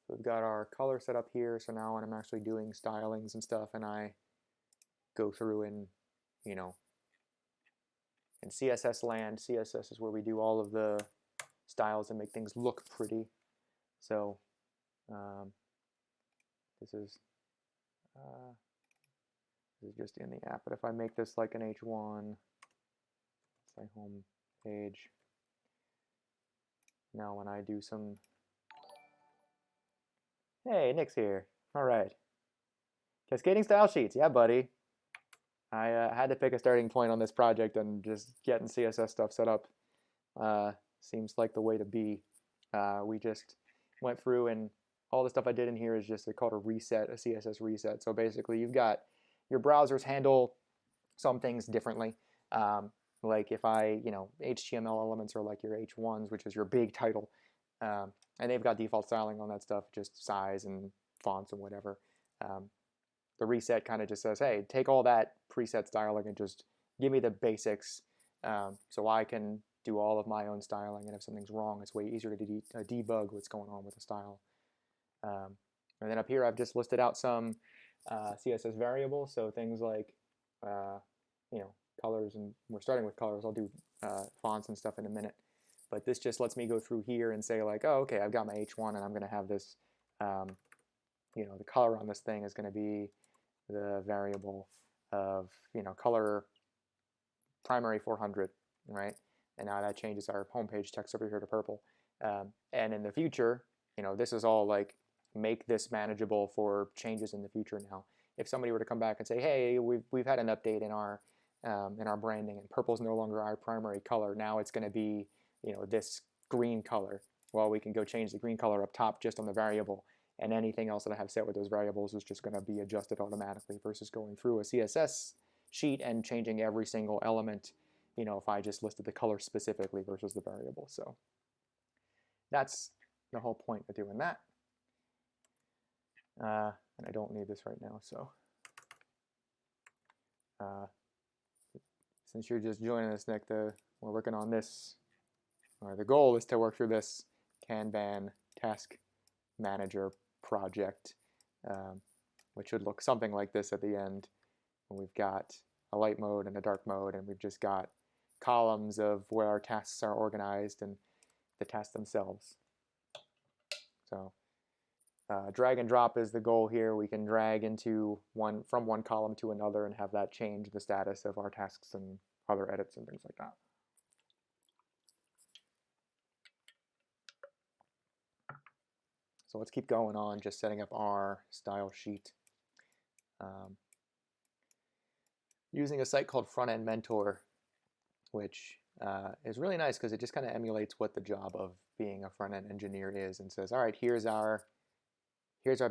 So we've got our color set up here. So now when I'm actually doing stylings and stuff, and I go through and, you know, in CSS land, CSS is where we do all of the styles and make things look pretty. So this is just in the app. But if I make this like an H1, say home page. Now when I do some, hey, Nick's here. All right. Cascading style sheets. Yeah, buddy. I had to pick a starting point on this project, and just getting CSS stuff set up seems like the way to be. We just went through, and all the stuff I did in here is just called a reset, a CSS reset. So basically you've got your browsers handle some things differently. Like if I, HTML elements are like your H1s, which is your big title. And they've got default styling on that stuff, just size and fonts and whatever. The reset kind of just says, hey, take all that preset styling and just give me the basics so I can do all of my own styling. And if something's wrong, it's way easier to debug what's going on with the style. And then up here, I've just listed out some CSS variables. So things like, colors, and we're starting with colors. I'll do fonts and stuff in a minute. But this just lets me go through here and say like, oh, okay, I've got my H1 and I'm going to have this, the color on this thing is going to be the variable of, color primary 400, right? And now that changes our homepage text over here to purple. And in the future, this is all like, make this manageable for changes in the future now. If somebody were to come back and say, hey, we've had an update in our branding, and purple is no longer our primary color. Now it's going to be, this green color. Well, we can go change the green color up top just on the variable, and anything else that I have set with those variables is just going to be adjusted automatically versus going through a CSS sheet and changing every single element, if I just listed the color specifically versus the variable. So that's the whole point of doing that. And I don't need this right now, so since you're just joining us, Nick, we're working on this, or the goal is to work through this Kanban task manager project, which should look something like this at the end. And we've got a light mode and a dark mode, and we've just got columns of where our tasks are organized and the tasks themselves. So drag and drop is the goal here. We can drag into from one column to another and have that change the status of our tasks and other edits and things like that. So let's keep going on just setting up our style sheet. Using a site called FrontEndMentor, which is really nice because it just kind of emulates what the job of being a front-end engineer is and says, all right, here's our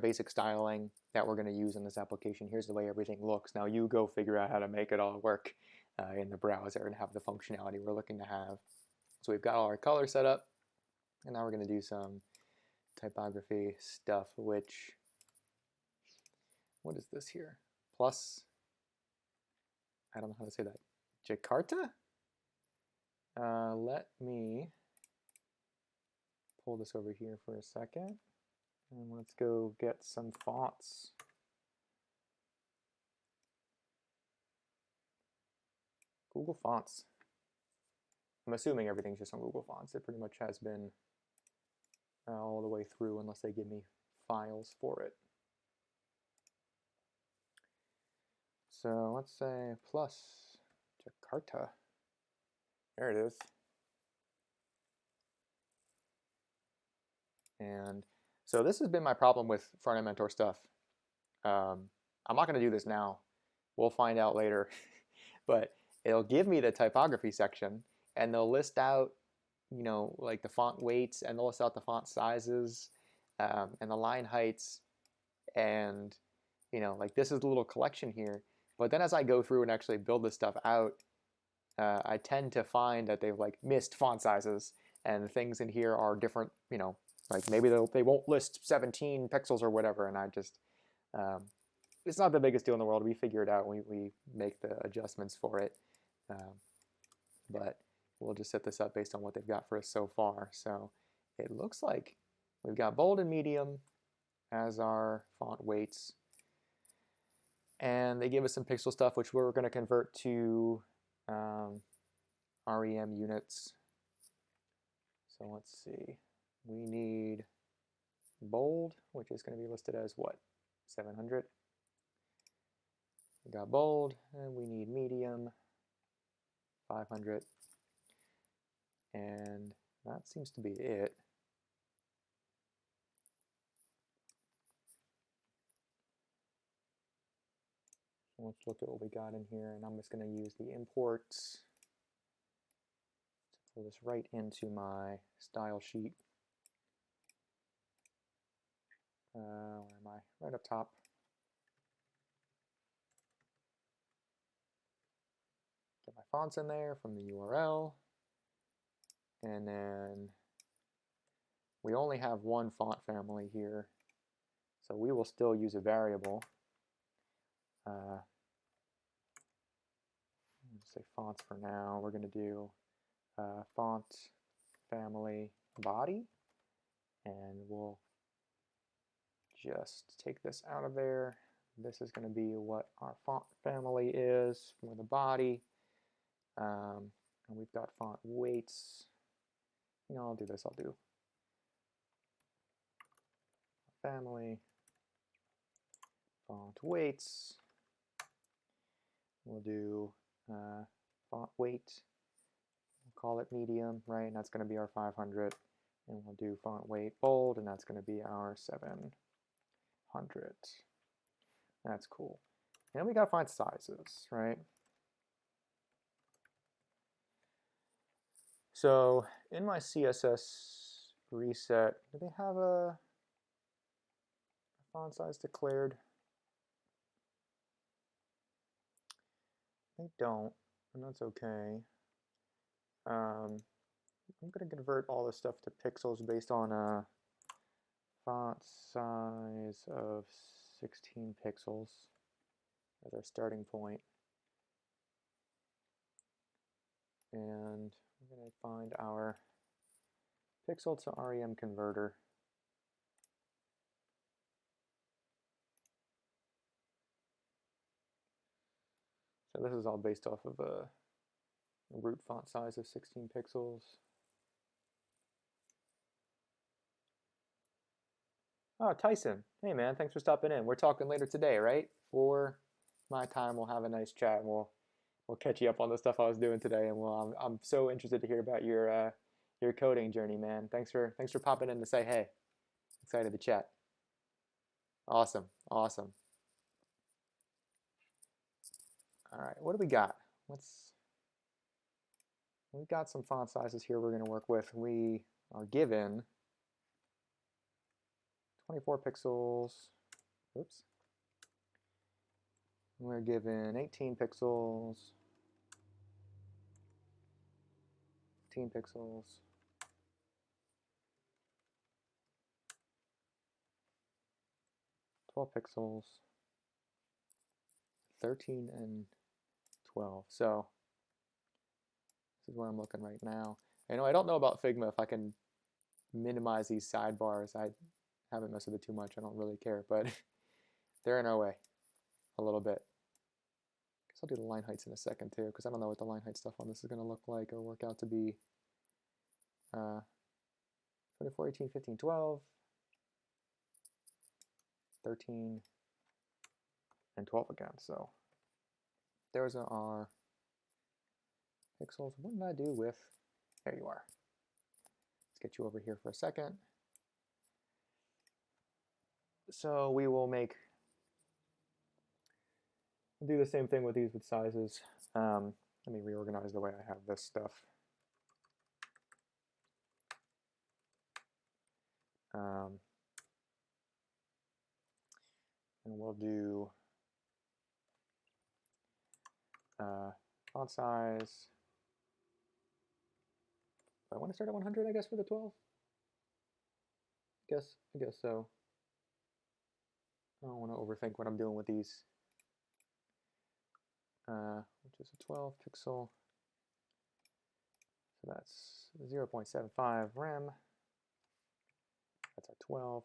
basic styling that we're going to use in this application. Here's the way everything looks. Now you go figure out how to make it all work in the browser and have the functionality we're looking to have. So we've got all our colors set up, and now we're going to do some typography stuff, which, what is this here? Plus, I don't know how to say that. Jakarta? Let me pull this over here for a second. And let's go get some fonts. Google Fonts. I'm assuming everything's just on Google Fonts. It pretty much has been all the way through unless they give me files for it. So let's say plus Jakarta. There it is. And so this has been my problem with FrontEndMentor stuff. I'm not going to do this now. We'll find out later. But it'll give me the typography section, and they'll list out, you know, like the font weights, and they'll list out the font sizes and the line heights, and you know, like this is the little collection here. But then as I go through and actually build this stuff out, I tend to find that they've like missed font sizes, and things in here are different. You know, like maybe they won't list 17 pixels or whatever, and I just it's not the biggest deal in the world. We figure it out. We make the adjustments for it. But we'll just set this up based on what they've got for us so far. So it looks like we've got bold and medium as our font weights. And they give us some pixel stuff, which we're going to convert to REM units. So let's see. We need bold, which is going to be listed as what? 700. We got bold, and we need medium, 500. And that seems to be it. So let's look at what we got in here, and I'm just going to use the imports to pull this right into my style sheet. Where am I? Right up top. Get my fonts in there from the URL. And then we only have one font family here, so we will still use a variable. Let's say fonts for now. We're going to do font family body, and we'll just take this out of there. This is going to be what our font family is for the body. And we've got font weights. You know, I'll do this. I'll do family, font weights. We'll do font weight. We'll call it medium, right? And that's going to be our 500. And we'll do font weight bold, and that's going to be our 700. That's cool. And we got to find sizes, right? So in my CSS reset, do they have a font size declared? They don't, and that's okay. I'm going to convert all this stuff to pixels based on a font size of 16 pixels as our starting point. And we're going to find our pixel to REM converter. So this is all based off of a root font size of 16 pixels. Oh, Tyson. Hey, man, thanks for stopping in. We're talking later today, right? For my time, we'll have a nice chat, and we'll catch you up on the stuff I was doing today. And I'm so interested to hear about your coding journey, man. Thanks for popping in to say hey. Excited to chat. Awesome, awesome. All right, what do we got? We've got some font sizes here we're going to work with. We are given 24 pixels. Oops. We're given 18 pixels, 15 pixels, 12 pixels, 13 and 12. So this is where I'm looking right now. I don't know about Figma if I can minimize these sidebars. I haven't messed with it too much. I don't really care, but they're in our way a little bit. I guess I'll do the line heights in a second too, because I don't know what the line height stuff on this is going to look like or work out to be. 24, 18, 15, 12, 13, and 12 again. So there's our pixels. What did I do with? There you are. Let's get you over here for a second. So we will do the same thing with these with sizes. Let me reorganize the way I have this stuff. And we'll do font size. I want to start at 100, I guess, for the 12. I guess so. I don't want to overthink what I'm doing with these. Which is a 12 pixel. So that's 0.75 rem. That's our 12.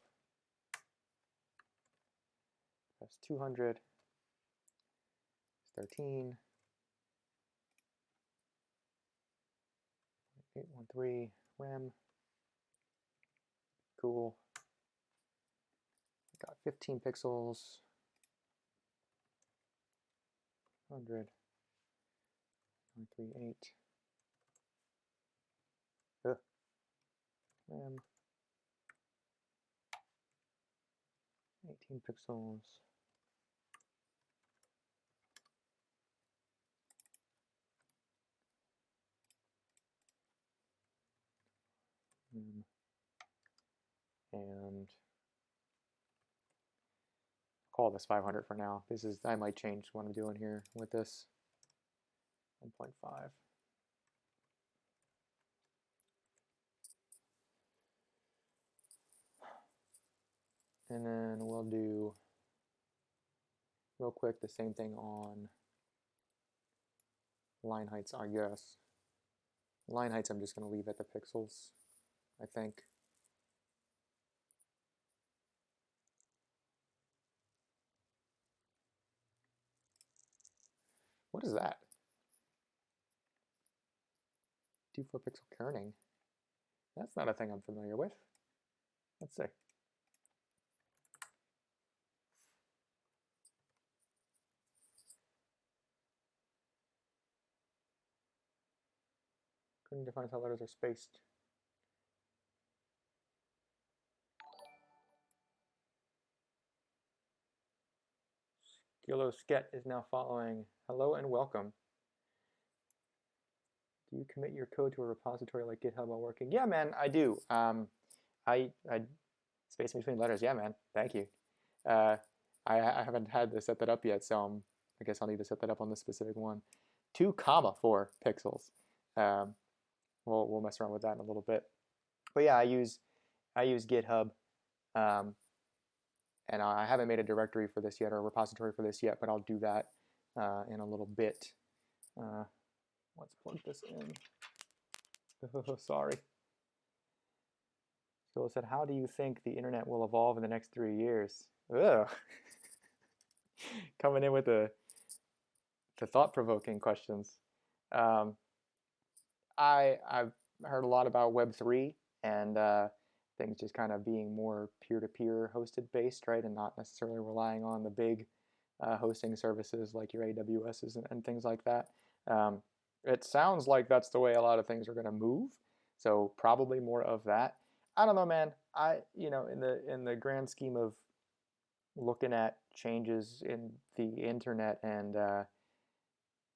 That's 200. 13. 813 rem. Cool. Got 15 pixels. 100. 138. Rem. 18 pixels. And call this 500 for now. I might change what I'm doing here with this. 1.5. And then we'll do real quick the same thing on line heights, I guess. Line heights I'm just going to leave at the pixels, I think. What is that? 2.4 pixel kerning. That's not a thing I'm familiar with. Let's see. Kerning defines how letters are spaced. Skilo Sket is now following. Hello and welcome. Do you commit your code to a repository like GitHub while working? Yeah, man, I do. I space between letters. Yeah, man. Thank you. I haven't had to set that up yet, so I guess I'll need to set that up on this specific one. 2,4 pixels. We'll mess around with that in a little bit. But yeah, I use GitHub, and I haven't made a directory for this yet or a repository for this yet, but I'll do that in a little bit. Let's plug this in. Oh, sorry. Phil said, how do you think the internet will evolve in the next 3 years? Ugh. Coming in with a the thought-provoking questions. Um, I've heard a lot about Web3 and things just kind of being more peer-to-peer hosted based, right, and not necessarily relying on the big hosting services like your AWSs and things like that. Um, it sounds like that's the way a lot of things are going to move, so probably more of that. I don't know, man. In the grand scheme of looking at changes in the internet and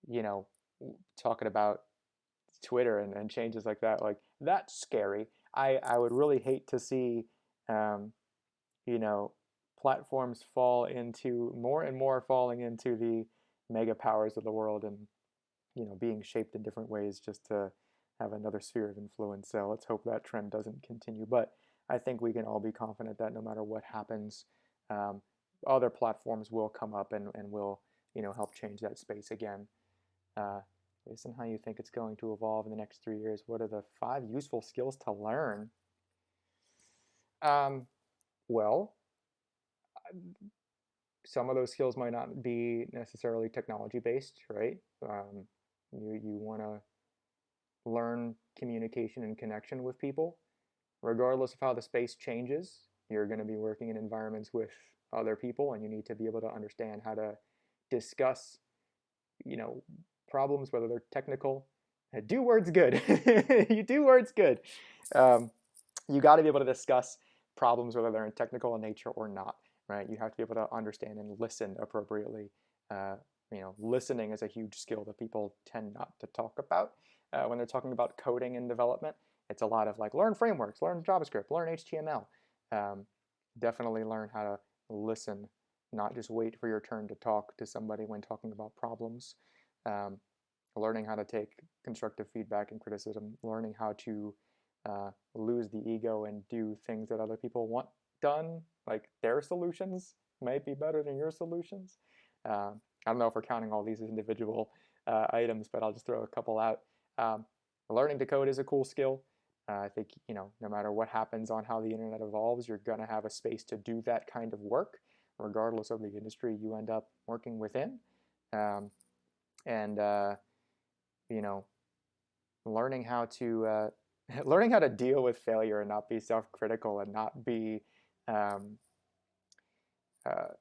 you know, talking about Twitter and changes like that's scary. I would really hate to see, um, you know, platforms fall into more and more falling into the mega powers of the world and, being shaped in different ways just to have another sphere of influence. So let's hope that trend doesn't continue. But I think we can all be confident that no matter what happens, um, other platforms will come up and will, help change that space again. Based on how you think it's going to evolve in the next 3 years, what are the 5 useful skills to learn? Um, well, some of those skills might not be necessarily technology based, right? You want to learn communication and connection with people. Regardless of how the space changes, you're going to be working in environments with other people, and you need to be able to understand how to discuss, you know, problems, whether they're technical. Do words good. You do words good. Um, you got to be able to discuss problems, whether they're in technical in nature or not, right? You have to be able to understand and listen appropriately. Listening is a huge skill that people tend not to talk about when they're talking about coding and development. It's a lot of like learn frameworks, learn JavaScript, learn HTML. Definitely learn how to listen, not just wait for your turn to talk to somebody when talking about problems. Um, Learning how to take constructive feedback and criticism, learning how to lose the ego and do things that other people want done, like their solutions might be better than your solutions. I don't know if we're counting all these as individual items, but I'll just throw a couple out. Learning to code is a cool skill. I think, no matter what happens on how the internet evolves, you're going to have a space to do that kind of work, regardless of the industry you end up working within. And learning how to learning how to deal with failure and not be self-critical and not be um, uh,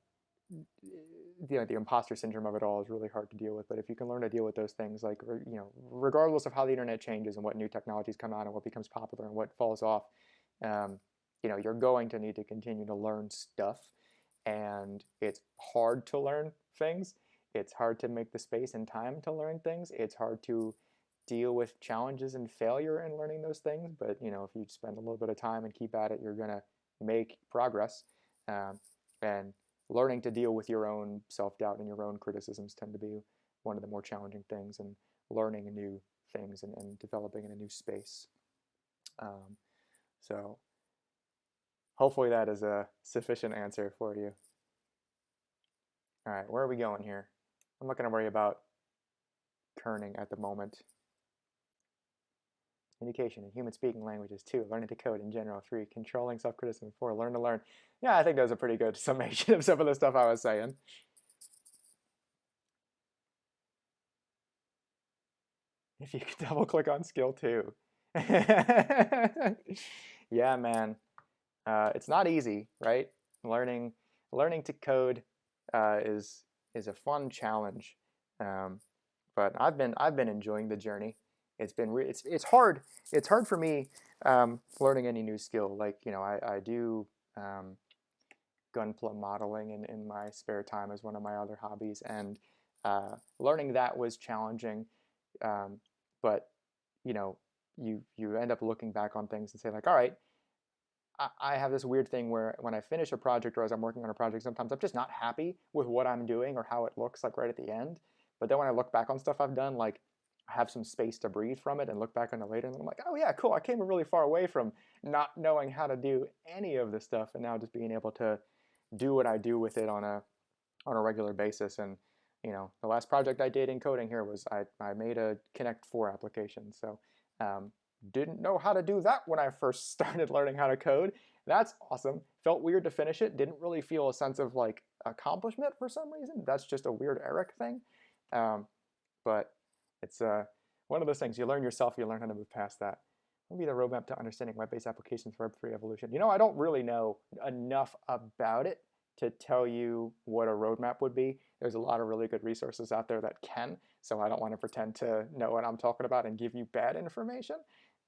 the imposter syndrome of it all is really hard to deal with. But if you can learn to deal with those things, like regardless of how the internet changes and what new technologies come out and what becomes popular and what falls off, you're going to need to continue to learn stuff, and it's hard to learn things. It's hard to make the space and time to learn things. It's hard to deal with challenges and failure in learning those things. But if you spend a little bit of time and keep at it, you're gonna make progress. And learning to deal with your own self-doubt and your own criticisms tend to be one of the more challenging things, and learning new things and developing in a new space. So hopefully that is a sufficient answer for you. All right, where are we going here? I'm not going to worry about kerning at the moment. Communication in human speaking languages 2, learning to code in general 3, controlling self-criticism 4, learn to learn. Yeah, I think that was a pretty good summation of some of the stuff I was saying. If you could double click on skill 2. Yeah, man. It's not easy, right? Learning to code is a fun challenge, but I've been enjoying the journey. It's been it's hard. It's hard for me learning any new skill. Like I do gunpla modeling in my spare time as one of my other hobbies, and learning that was challenging. But you end up looking back on things and say like, all right, I have this weird thing where when I finish a project or as I'm working on a project, sometimes I'm just not happy with what I'm doing or how it looks like right at the end. But then when I look back on stuff I've done, like I have some space to breathe from it and look back on it later, and I'm like, oh yeah, cool. I came really far away from not knowing how to do any of this stuff, and now just being able to do what I do with it on a regular basis. And the last project I did in coding here was I made a Connect 4 application. So didn't know how to do that when I first started learning how to code. That's awesome. Felt weird to finish it. Didn't really feel a sense of like accomplishment for some reason. That's just a weird Eric thing. But it's one of those things. You learn yourself, you learn how to move past that. Maybe the roadmap to understanding web-based applications for Web3 evolution. I don't really know enough about it to tell you what a roadmap would be. There's a lot of really good resources out there that can, so I don't want to pretend to know what I'm talking about and give you bad information.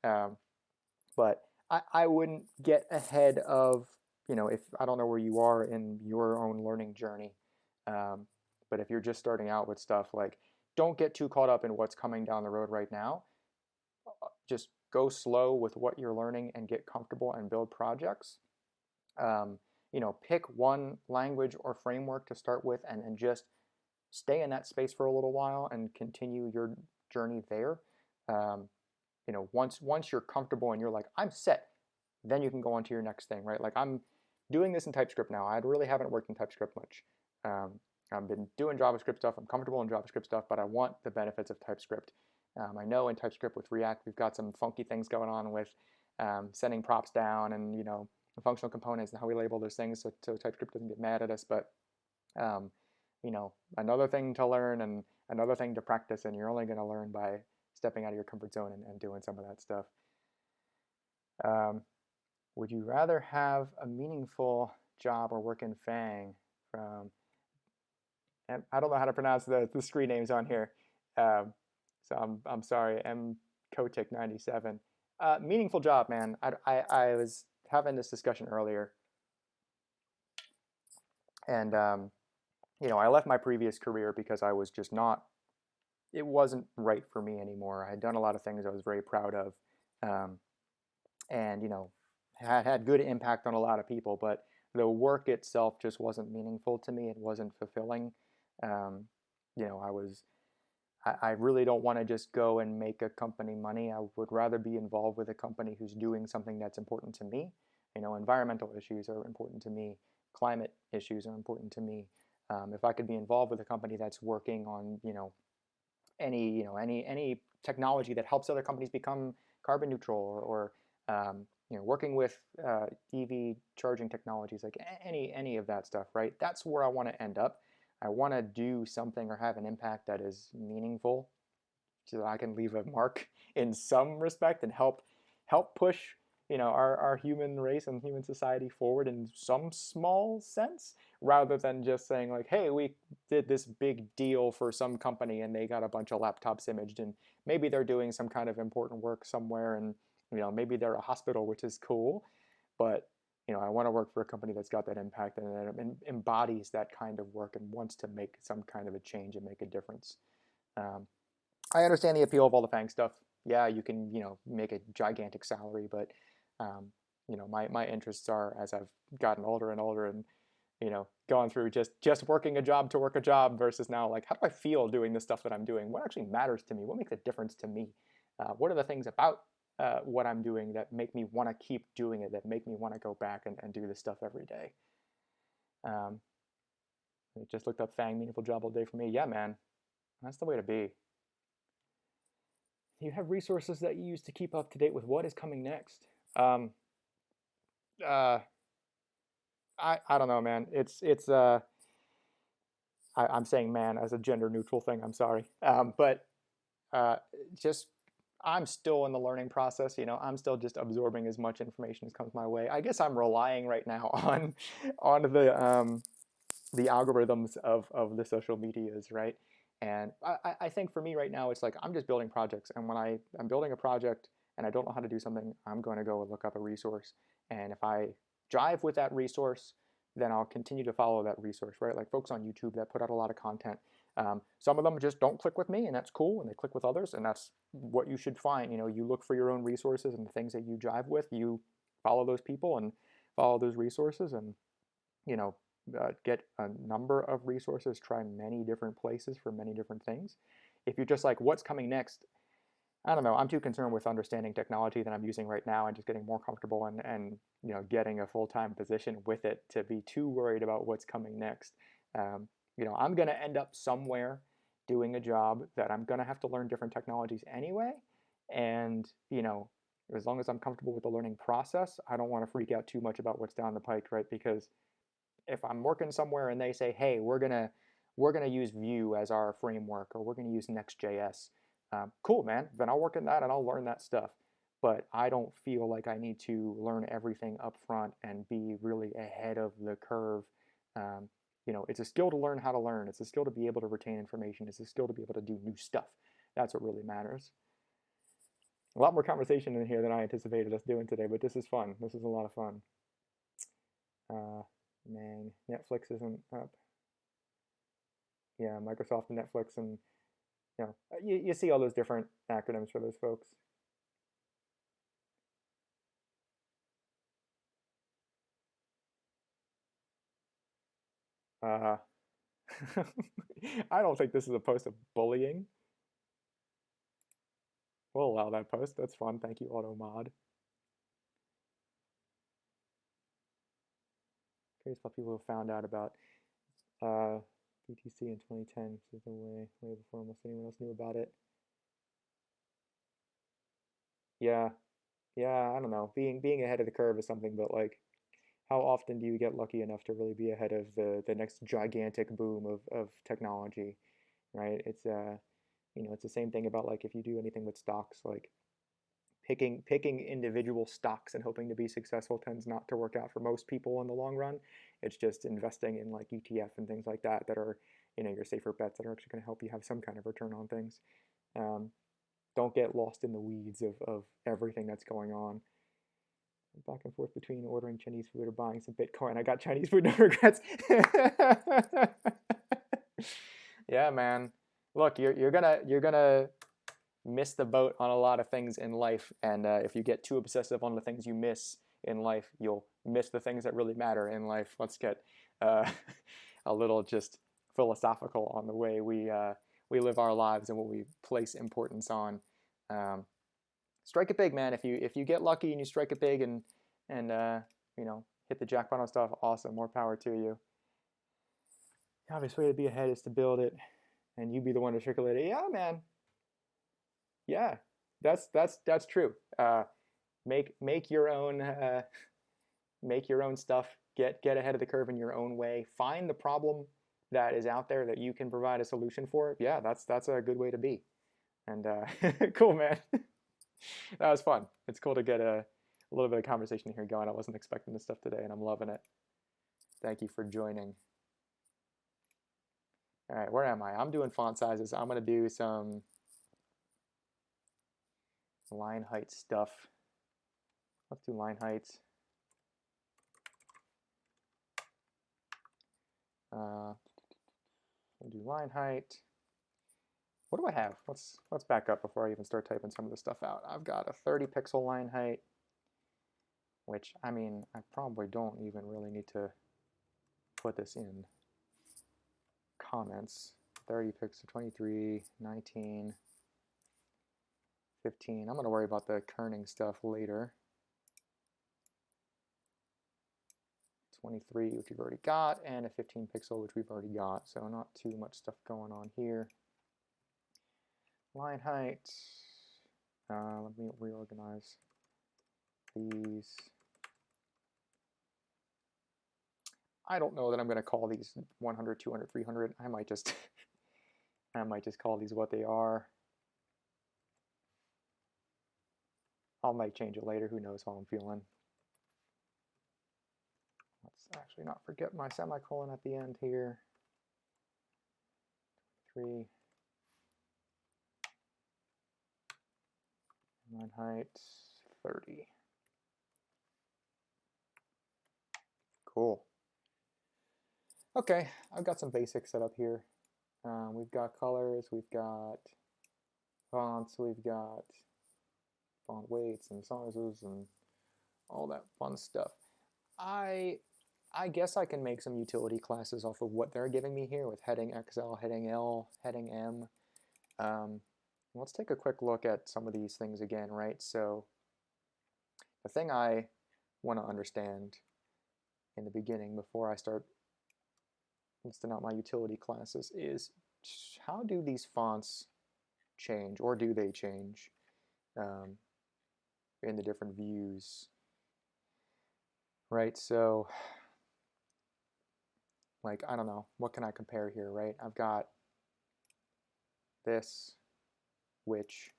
But I wouldn't get ahead of, if I don't know where you are in your own learning journey. But if you're just starting out with stuff, like, don't get too caught up in what's coming down the road right now. Just go slow with what you're learning and get comfortable and build projects. Pick one language or framework to start with and just stay in that space for a little while and continue your journey there. Once you're comfortable and you're like, I'm set, then you can go on to your next thing, right? Like, I'm doing this in TypeScript now. I really haven't worked in TypeScript much. I've been doing JavaScript stuff. I'm comfortable in JavaScript stuff, but I want the benefits of TypeScript. I know in TypeScript with React, we've got some funky things going on with sending props down and, functional components and how we label those things so TypeScript doesn't get mad at us. But, another thing to learn and another thing to practice, and you're only going to learn by stepping out of your comfort zone and doing some of that stuff. Would you rather have a meaningful job or work in Fang from, I don't know how to pronounce the screen names on here. So I'm sorry, mkotic97. Meaningful job, man. I was having this discussion earlier, and I left my previous career because I was just not. It wasn't right for me anymore. I had done a lot of things I was very proud of, and had good impact on a lot of people, but the work itself just wasn't meaningful to me. It wasn't fulfilling. I really don't want to just go and make a company money. I would rather be involved with a company who's doing something that's important to me. Environmental issues are important to me. Climate issues are important to me. If I could be involved with a company that's working on, any technology that helps other companies become carbon neutral, or working with EV charging technologies, like any of that stuff, right? That's where I want to end up. I want to do something or have an impact that is meaningful, so that I can leave a mark in some respect and help push our human race and human society forward in some small sense, rather than just saying like, hey, we did this big deal for some company and they got a bunch of laptops imaged, and maybe they're doing some kind of important work somewhere, and maybe they're a hospital, which is cool, but I want to work for a company that's got that impact and that embodies that kind of work and wants to make some kind of a change and make a difference. I understand the appeal of all the Fang stuff. Yeah, you can make a gigantic salary, but my interests are, as I've gotten older and older and gone through just working a job to work a job, versus now, like, how do I feel doing the stuff that I'm doing? What actually matters to me? What makes a difference to me? What are the things about what I'm doing that make me want to keep doing it, that make me want to go back and do this stuff every day? I just looked up Fang meaningful job all day for me. Yeah, man, that's the way to be. You have resources that you use to keep up to date with what is coming next. I don't know, man. I'm saying man as a gender neutral thing. I'm sorry, but just I'm still in the learning process. I'm still just absorbing as much information as comes my way. I guess I'm relying right now on the algorithms of the social medias, right? And I think for me right now, it's like I'm just building projects, and when I'm building a project and I don't know how to do something, I'm going to go look up a resource, and if I jive with that resource, then I'll continue to follow that resource, right? Like folks on YouTube that put out a lot of content. Some of them just don't click with me, and that's cool, and they click with others, and that's what you should find. You look for your own resources and the things that you jive with. You follow those people and follow those resources, and get a number of resources, try many different places for many different things. If you're just like, what's coming next? I don't know. I'm too concerned with understanding technology that I'm using right now and just getting more comfortable and getting a full-time position with it to be too worried about what's coming next. I'm going to end up somewhere doing a job that I'm going to have to learn different technologies anyway. And, as long as I'm comfortable with the learning process, I don't want to freak out too much about what's down the pike, right? Because if I'm working somewhere and they say, hey, we're gonna we're going to use Vue as our framework, or we're going to use Next.js. Cool, man. Then I'll work in that and I'll learn that stuff. But I don't feel like I need to learn everything up front and be really ahead of the curve. You know, it's a skill to learn how to learn. It's a skill to be able to retain information. It's a skill to be able to do new stuff. That's what really matters. A lot more conversation in here than I anticipated us doing today, but this is fun. This is a lot of fun. Man, Netflix isn't up. Yeah, Microsoft and Netflix, and you know, you see all those different acronyms for those folks. I don't think this is a post of bullying. We'll allow that post. That's fun. Thank you, AutoMod. Curious how people have found out about BTC in 2010. This is the way before almost anyone else knew about it. Yeah, yeah. I don't know. Being ahead of the curve is something, but like, how often do you get lucky enough to really be ahead of the next gigantic boom of technology, right? It's you know, it's the same thing about like if you do anything with stocks, like picking individual stocks and hoping to be successful tends not to work out for most people in the long run. It's just investing in like ETF and things like that that are, you know, your safer bets that are actually going to help you have some kind of return on things. Don't get lost in the weeds of everything that's going on. Back and forth between ordering Chinese food or buying some Bitcoin. I got Chinese food, no regrets. Yeah, man. Look, you're gonna miss the boat on a lot of things in life, and if you get too obsessive on the things you miss in life, you'll miss the things that really matter in life. Let's get a little just philosophical on the way we live our lives and what we place importance on. Strike it big, man. If you get lucky and you strike it big and you know, hit the jackpot on stuff, awesome. More power to you. The obvious way to be ahead is to build it, and you be the one to circulate it. Yeah, man. Yeah, that's true. Make your own stuff. Get ahead of the curve in your own way. Find the problem that is out there that you can provide a solution for. Yeah, that's a good way to be. And cool, man. That was fun. It's cool to get a little bit of conversation here going. I wasn't expecting this stuff today, and I'm loving it. Thank you for joining. All right, where am I? I'm doing font sizes. I'm going to do some line height stuff. Let's do line heights. We'll do line height. What do I have? Let's back up before I even start typing some of this stuff out. I've got a 30 pixel line height, which, I mean, I probably don't even really need to put this in comments. 30 pixel, 23, 19, 15. I'm going to worry about the kerning stuff later. 23, which we've already got, and a 15 pixel, which we've already got. So not too much stuff going on here. Line height. Let me reorganize these. I don't know that I'm going to call these 100, 200, 300. I might just call these what they are. I might change it later. Who knows how I'm feeling. Let's actually not forget my semicolon at the end here. 3. Line height 30. Cool. Okay, I've got some basics set up here. We've got colors, we've got fonts, we've got font weights and sizes and all that fun stuff. I guess I can make some utility classes off of what they're giving me here with heading XL, heading L, heading M. Let's take a quick look at some of these things again, right? So the thing I want to understand in the beginning before I start listing out my utility classes is how do these fonts change, or do they change in the different views, right? So like, I don't know, what can I compare here, right? I've got this, which,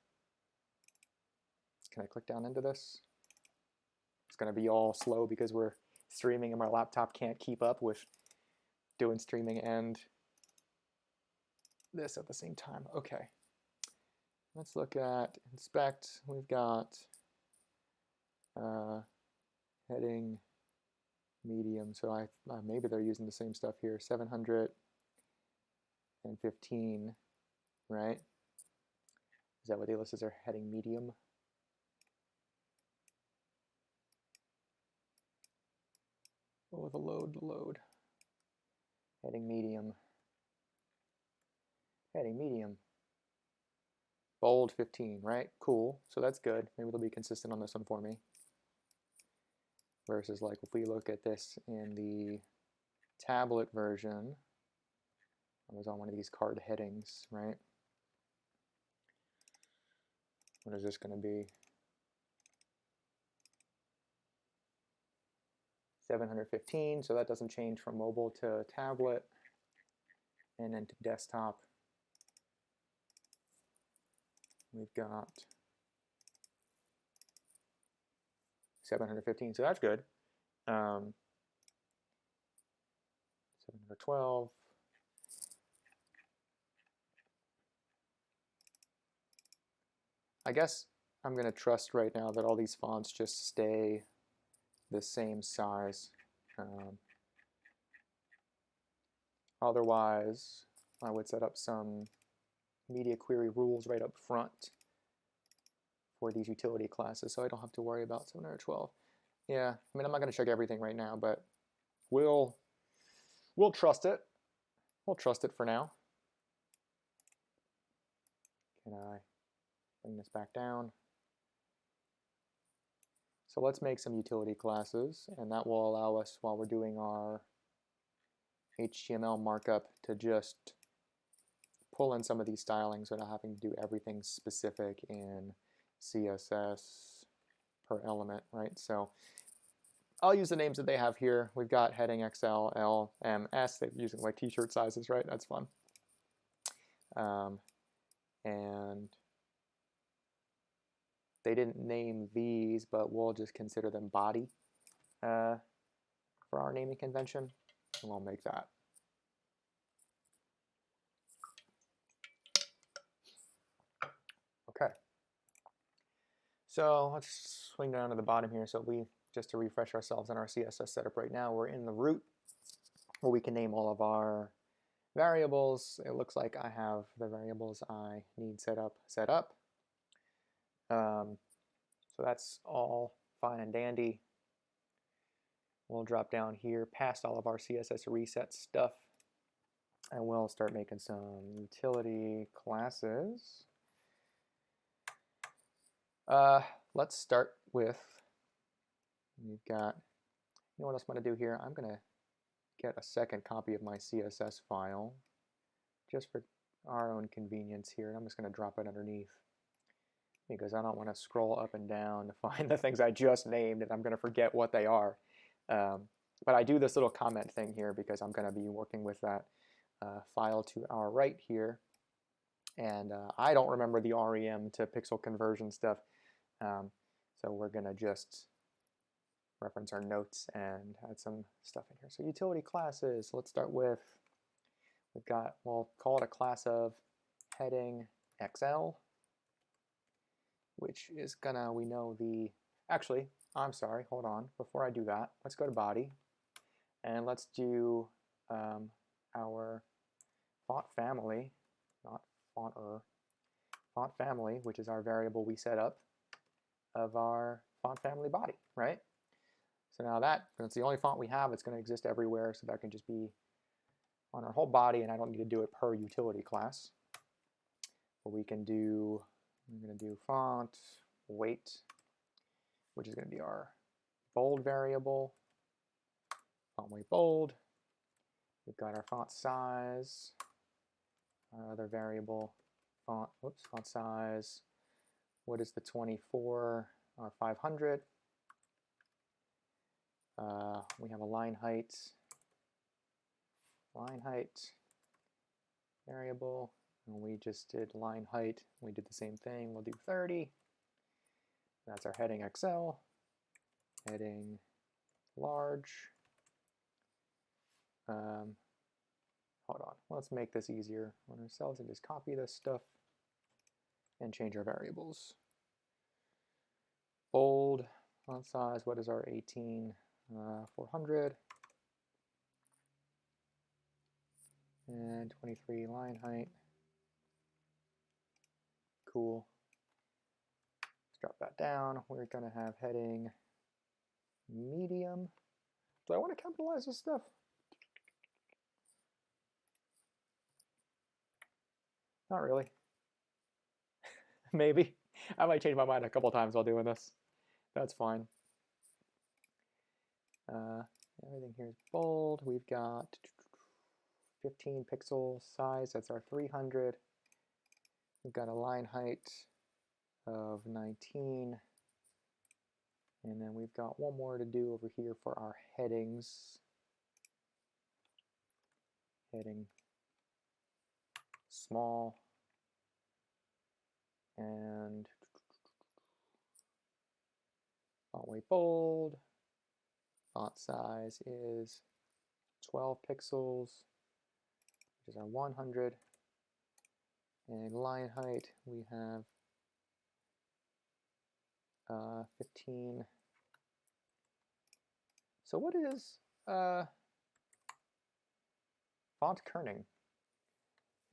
can I click down into this? It's going to be all slow because we're streaming and my laptop can't keep up with doing streaming and this at the same time. Okay. Let's look at inspect. We've got heading medium. So maybe they're using the same stuff here. 715, right? Is that what they list as their heading medium? Oh, the load. Heading medium. Heading medium. Bold 15, right? Cool. So that's good. Maybe they'll be consistent on this one for me. Versus like if we look at this in the tablet version, I was on one of these card headings, right? What is this going to be? 715, so that doesn't change from mobile to tablet and then to desktop. We've got 715, so that's good. 712. I guess I'm going to trust right now that all these fonts just stay the same size. Otherwise, I would set up some media query rules right up front for these utility classes, so I don't have to worry about 712. Yeah, I mean, I'm not going to check everything right now, but we'll trust it. We'll trust it for now. Can I bring this back down? So let's make some utility classes, and that will allow us, while we're doing our HTML markup, to just pull in some of these stylings without having to do everything specific in CSS per element, right? So I'll use the names that they have here. We've got heading XL, L, M, S. They're using like t-shirt sizes, right? That's fun. And they didn't name these, but we'll just consider them body for our naming convention, and we'll make that. Okay. So let's swing down to the bottom here. So just to refresh ourselves in our CSS setup right now, we're in the root where we can name all of our variables. It looks like I have the variables I need set up. So that's all fine and dandy. We'll drop down here past all of our CSS reset stuff, and we'll start making some utility classes. Let's start with, we've got, you know what else I'm going to do here? I'm going to get a second copy of my CSS file just for our own convenience here, and I'm just going to drop it underneath because I don't want to scroll up and down to find the things I just named and I'm going to forget what they are. But I do this little comment thing here because I'm going to be working with that file to our right here, and I don't remember the REM to pixel conversion stuff, so we're going to just reference our notes and add some stuff in here. So utility classes, let's start with, we'll call it a class of heading XL, which is gonna, actually, I'm sorry, hold on. Before I do that, let's go to body, and let's do our font family, not fonter, font family, which is our variable we set up of our font family body, right? So now that's the only font we have. It's going to exist everywhere, so that can just be on our whole body, and I don't need to do it per utility class. But we can do, I'm going to do font weight, which is going to be our bold variable, font weight bold. We've got our font size, our other variable, font size. What is the 24 or 500? We have a line height line height variable, and we just did line height. We did the same thing. We'll do 30. That's our heading XL, heading large. Hold on, let's make this easier on ourselves and just copy this stuff and change our variables. Bold, font size, what is our 18? 400. And 23 line height. Cool. Let's drop that down. We're going to have heading medium. Do I want to capitalize this stuff? Not really. Maybe. I might change my mind a couple times while doing this. That's fine. Everything here is bold. We've got 15 pixel size. That's our 300. We've got a line height of 19. And then we've got one more to do over here for our headings. Heading small. And font weight bold. Font size is 12 pixels, which is our 100. And line height, we have 15. So what is font kerning?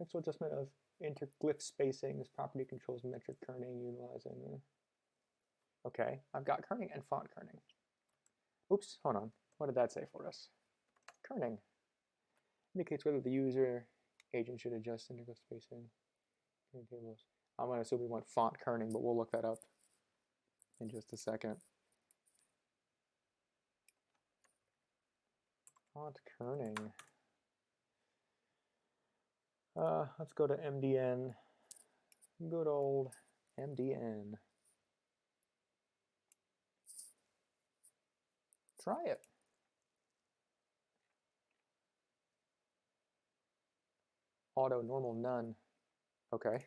Pixel adjustment of interglyph spacings, property controls, metric kerning, utilizing. Okay, I've got kerning and font kerning. Oops, hold on. What did that say for us? Kerning indicates whether the user agent should adjust interglyph spacing. Tables. I'm going to assume we want font kerning, but we'll look that up in just a second. Font kerning. Let's go to MDN. Good old MDN. Try it. Auto, normal, none. Okay.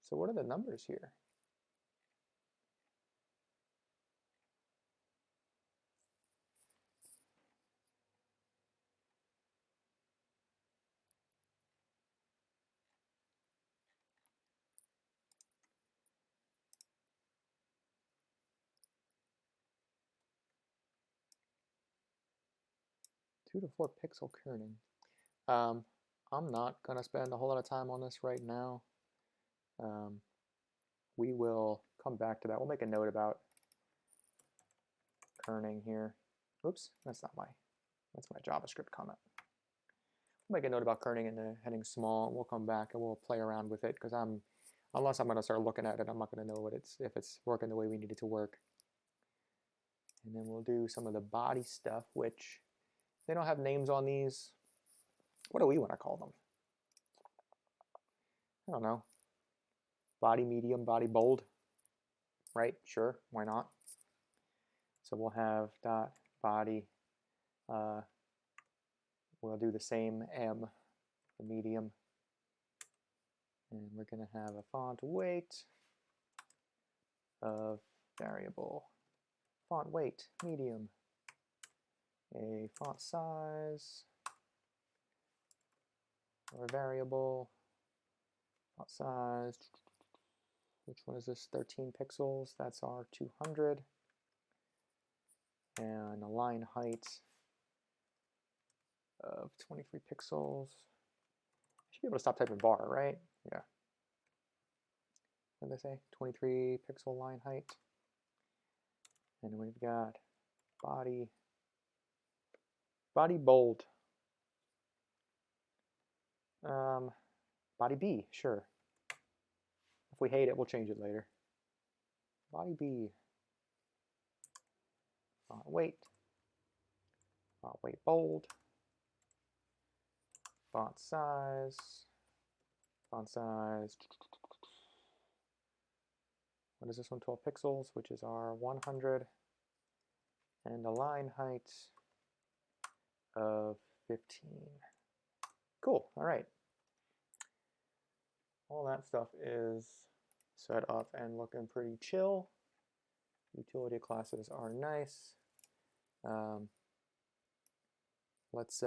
So what are the numbers here? Two to 4 pixel kerning. I'm not going to spend a whole lot of time on this right now. We will come back to that. We'll make a note about kerning here. Oops, that's my JavaScript comment. We'll make a note about kerning in the heading small. We'll come back and we'll play around with it because unless I'm going to start looking at it, I'm not going to know if it's working the way we need it to work. And then we'll do some of the body stuff, which they don't have names on these. What do we want to call them? I don't know. Body medium, body bold. Right? Sure, why not? So we'll have dot body. We'll do the same M for medium. And we're going to have a font weight of variable. Font weight, medium. A font size or variable. Font size, which one is this? 13 pixels. That's our 200. And a line height of 23 pixels. I should be able to stop typing bar, right? Yeah. What did they say? 23 pixel line height. And we've got body bold. Body B, sure. If we hate it, we'll change it later. Body B. Font weight bold. Font size. What is this one? 12 pixels, which is our 100. and a line height of 15. Cool, all right. All that stuff is set up and looking pretty chill. Utility classes are nice. Let's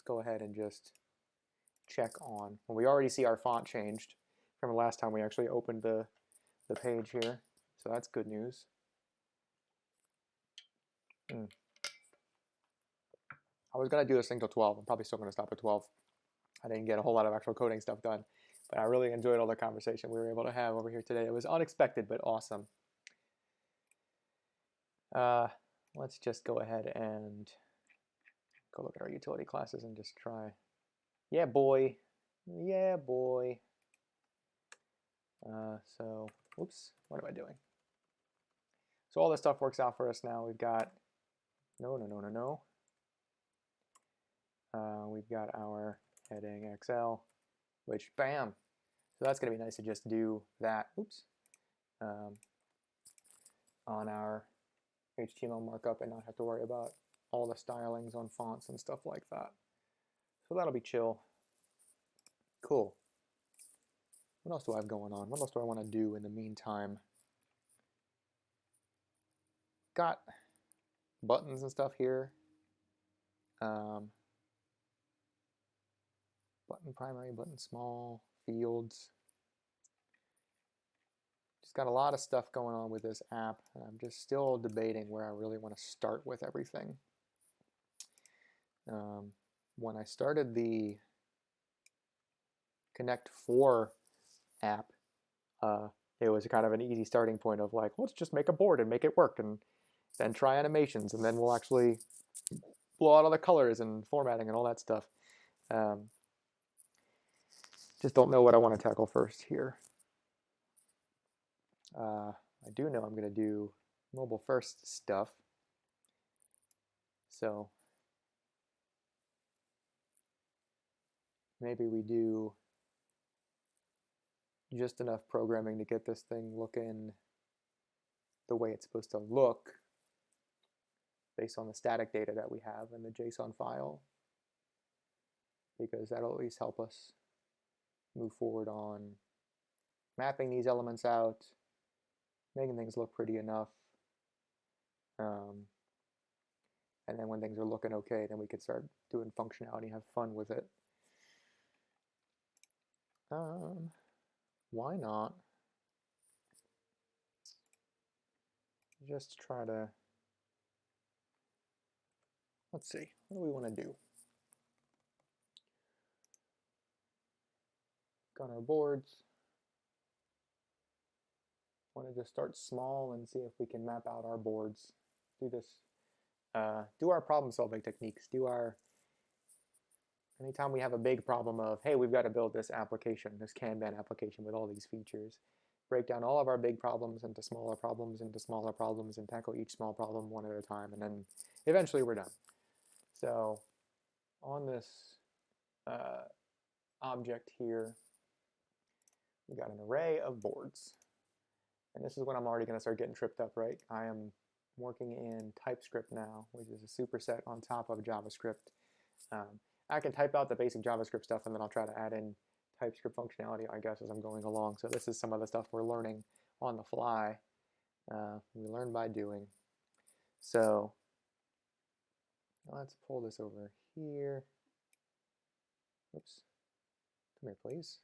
go ahead and just check on. Well, we already see our font changed from the last time we actually opened the page here, so that's good news. I was going to do this thing till 12. I'm probably still going to stop at 12. I didn't get a whole lot of actual coding stuff done, but I really enjoyed all the conversation we were able to have over here today. It was unexpected, but awesome. Let's just go ahead and go look at our utility classes and just try. Yeah, boy. Yeah, boy. So, whoops, what am I doing? So all this stuff works out for us now. We've got, no. We've got our heading XL, which, bam. So that's going to be nice to just do that, oops, on our HTML markup and not have to worry about all the stylings on fonts and stuff like that. So that'll be chill. Cool. What else do I have going on? What else do I want to do in the meantime? Got buttons and stuff here. Button primary, button small, fields. Just got a lot of stuff going on with this app, and I'm just still debating where I really want to start with everything. When I started the Connect 4 app, it was kind of an easy starting point of like, let's just make a board and make it work, and then try animations, and then we'll actually blow out all the colors and formatting and all that stuff. Just don't know what I want to tackle first here. I do know I'm going to do mobile first stuff. So maybe we do just enough programming to get this thing looking the way it's supposed to look based on the static data that we have in the JSON file, because that'll at least help us move forward on mapping these elements out, making things look pretty enough, and then when things are looking okay, then we could start doing functionality, have fun with it. Why not just try to, let's see, what do we want to do? Got our boards. Want to just start small and see if we can map out our boards. Do this, do our problem solving techniques. Do our, anytime we have a big problem of, hey, we've got to build this application, this Kanban application with all these features, break down all of our big problems into smaller problems, and tackle each small problem one at a time, and then eventually we're done. So on this object here, we got an array of boards. And this is when I'm already going to start getting tripped up, right? I am working in TypeScript now, which is a superset on top of JavaScript. I can type out the basic JavaScript stuff, and then I'll try to add in TypeScript functionality, I guess, as I'm going along. So this is some of the stuff we're learning on the fly. We learn by doing. So let's pull this over here. Oops. Come here, please.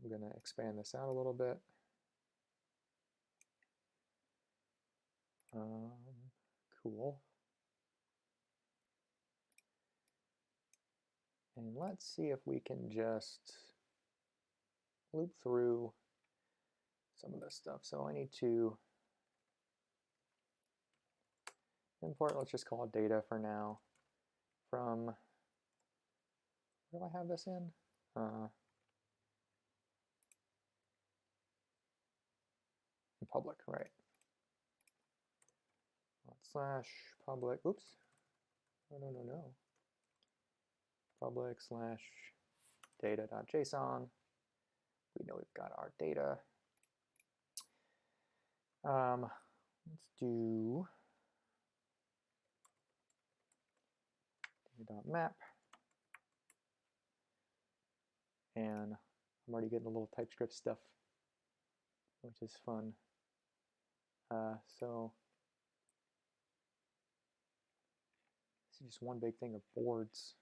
I'm going to expand this out a little bit. Cool. And let's see if we can just loop through some of this stuff. So I need to import, let's just call it data for now, from, where do I have this in? In public, right. Slash public, oops, no. Public slash data.json. We know we've got our data. let's do map, and I'm already getting a little TypeScript stuff, which is fun. So this is just one big thing of boards.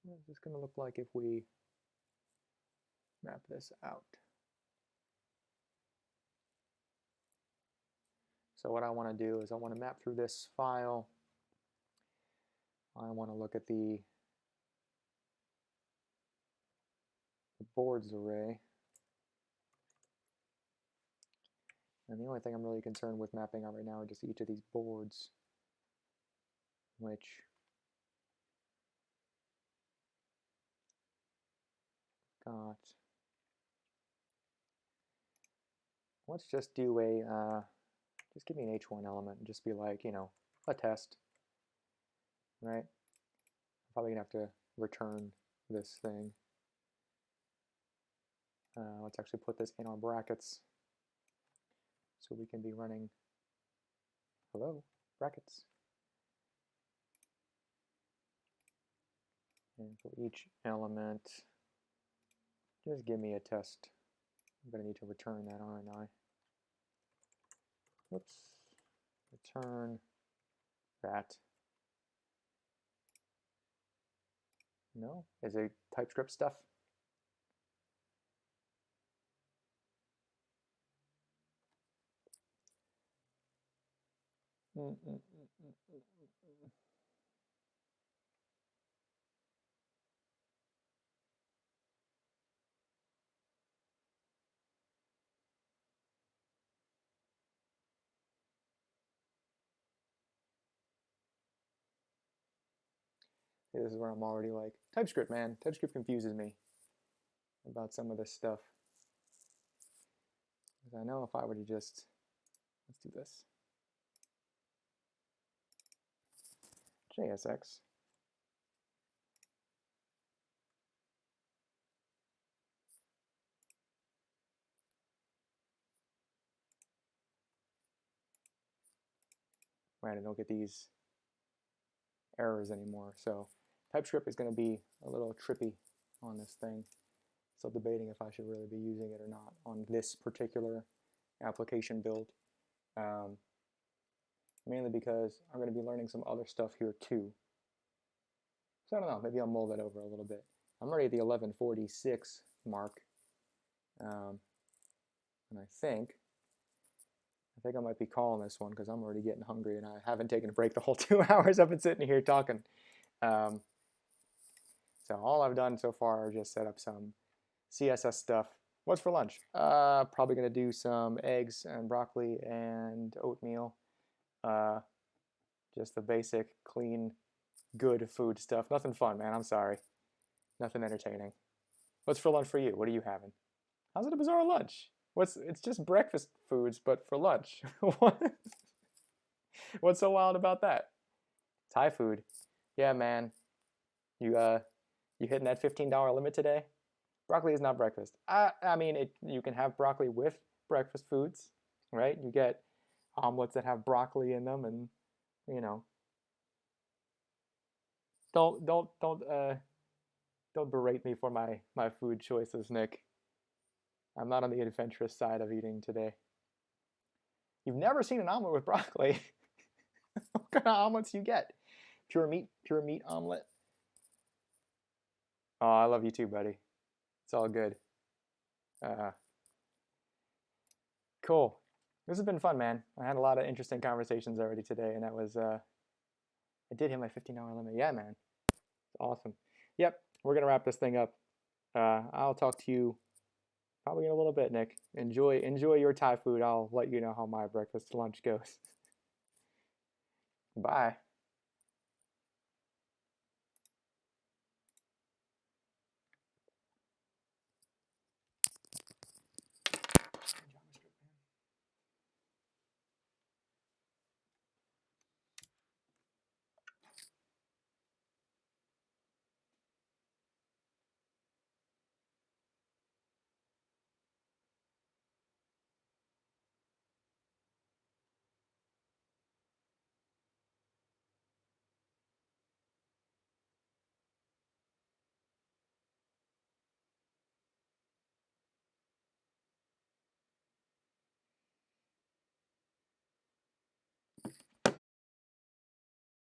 What's this going to look like if we map this out? So what I want to do is I want to map through this file. I want to look at the boards array. And the only thing I'm really concerned with mapping out right now are just each of these boards, which got, let's just do a, just give me an H1 element and just be like, you know, a test, right? I'm probably gonna have to return this thing. Let's actually put this in our brackets so we can be running, hello, brackets. And for each element, just give me a test. I'm going to need to return that, aren't I? Whoops. Return that. No? Is it TypeScript stuff? This is where I'm already like, TypeScript, man. TypeScript confuses me about some of this stuff. Because I know if I were to just, let's do this. JSX. Right, I don't get these errors anymore. So TypeScript is going to be a little trippy on this thing. Still debating if I should really be using it or not on this particular application build. Mainly because I'm going to be learning some other stuff here too. So I don't know, maybe I'll mull that over a little bit. I'm already at the 11:46 mark. And I think I might be calling this one because I'm already getting hungry and I haven't taken a break the whole 2 hours I've been sitting here talking. So all I've done so far is just set up some CSS stuff. What's for lunch? Probably going to do some eggs and broccoli and oatmeal. Just the basic, clean, good food stuff. Nothing fun, man. I'm sorry. Nothing entertaining. What's for lunch for you? What are you having? How's it a bizarre lunch? It's just breakfast foods, but for lunch. What's so wild about that? Thai food. Yeah, man. You hitting that $15 limit today? Broccoli is not breakfast. I mean, you can have broccoli with breakfast foods, right? You get omelets that have broccoli in them, and you know, don't berate me for my food choices, Nick. I'm not on the adventurous side of eating today. You've never seen an omelet with broccoli. What kind of omelets you get? Pure meat omelet. Oh, I love you too, buddy. It's all good. Cool. This has been fun, man. I had a lot of interesting conversations already today, and that was I did hit my $15 limit. Yeah, man. It's awesome. Yep, we're gonna wrap this thing up. I'll talk to you probably in a little bit, Nick. Enjoy your Thai food. I'll let you know how my breakfast to lunch goes. Bye.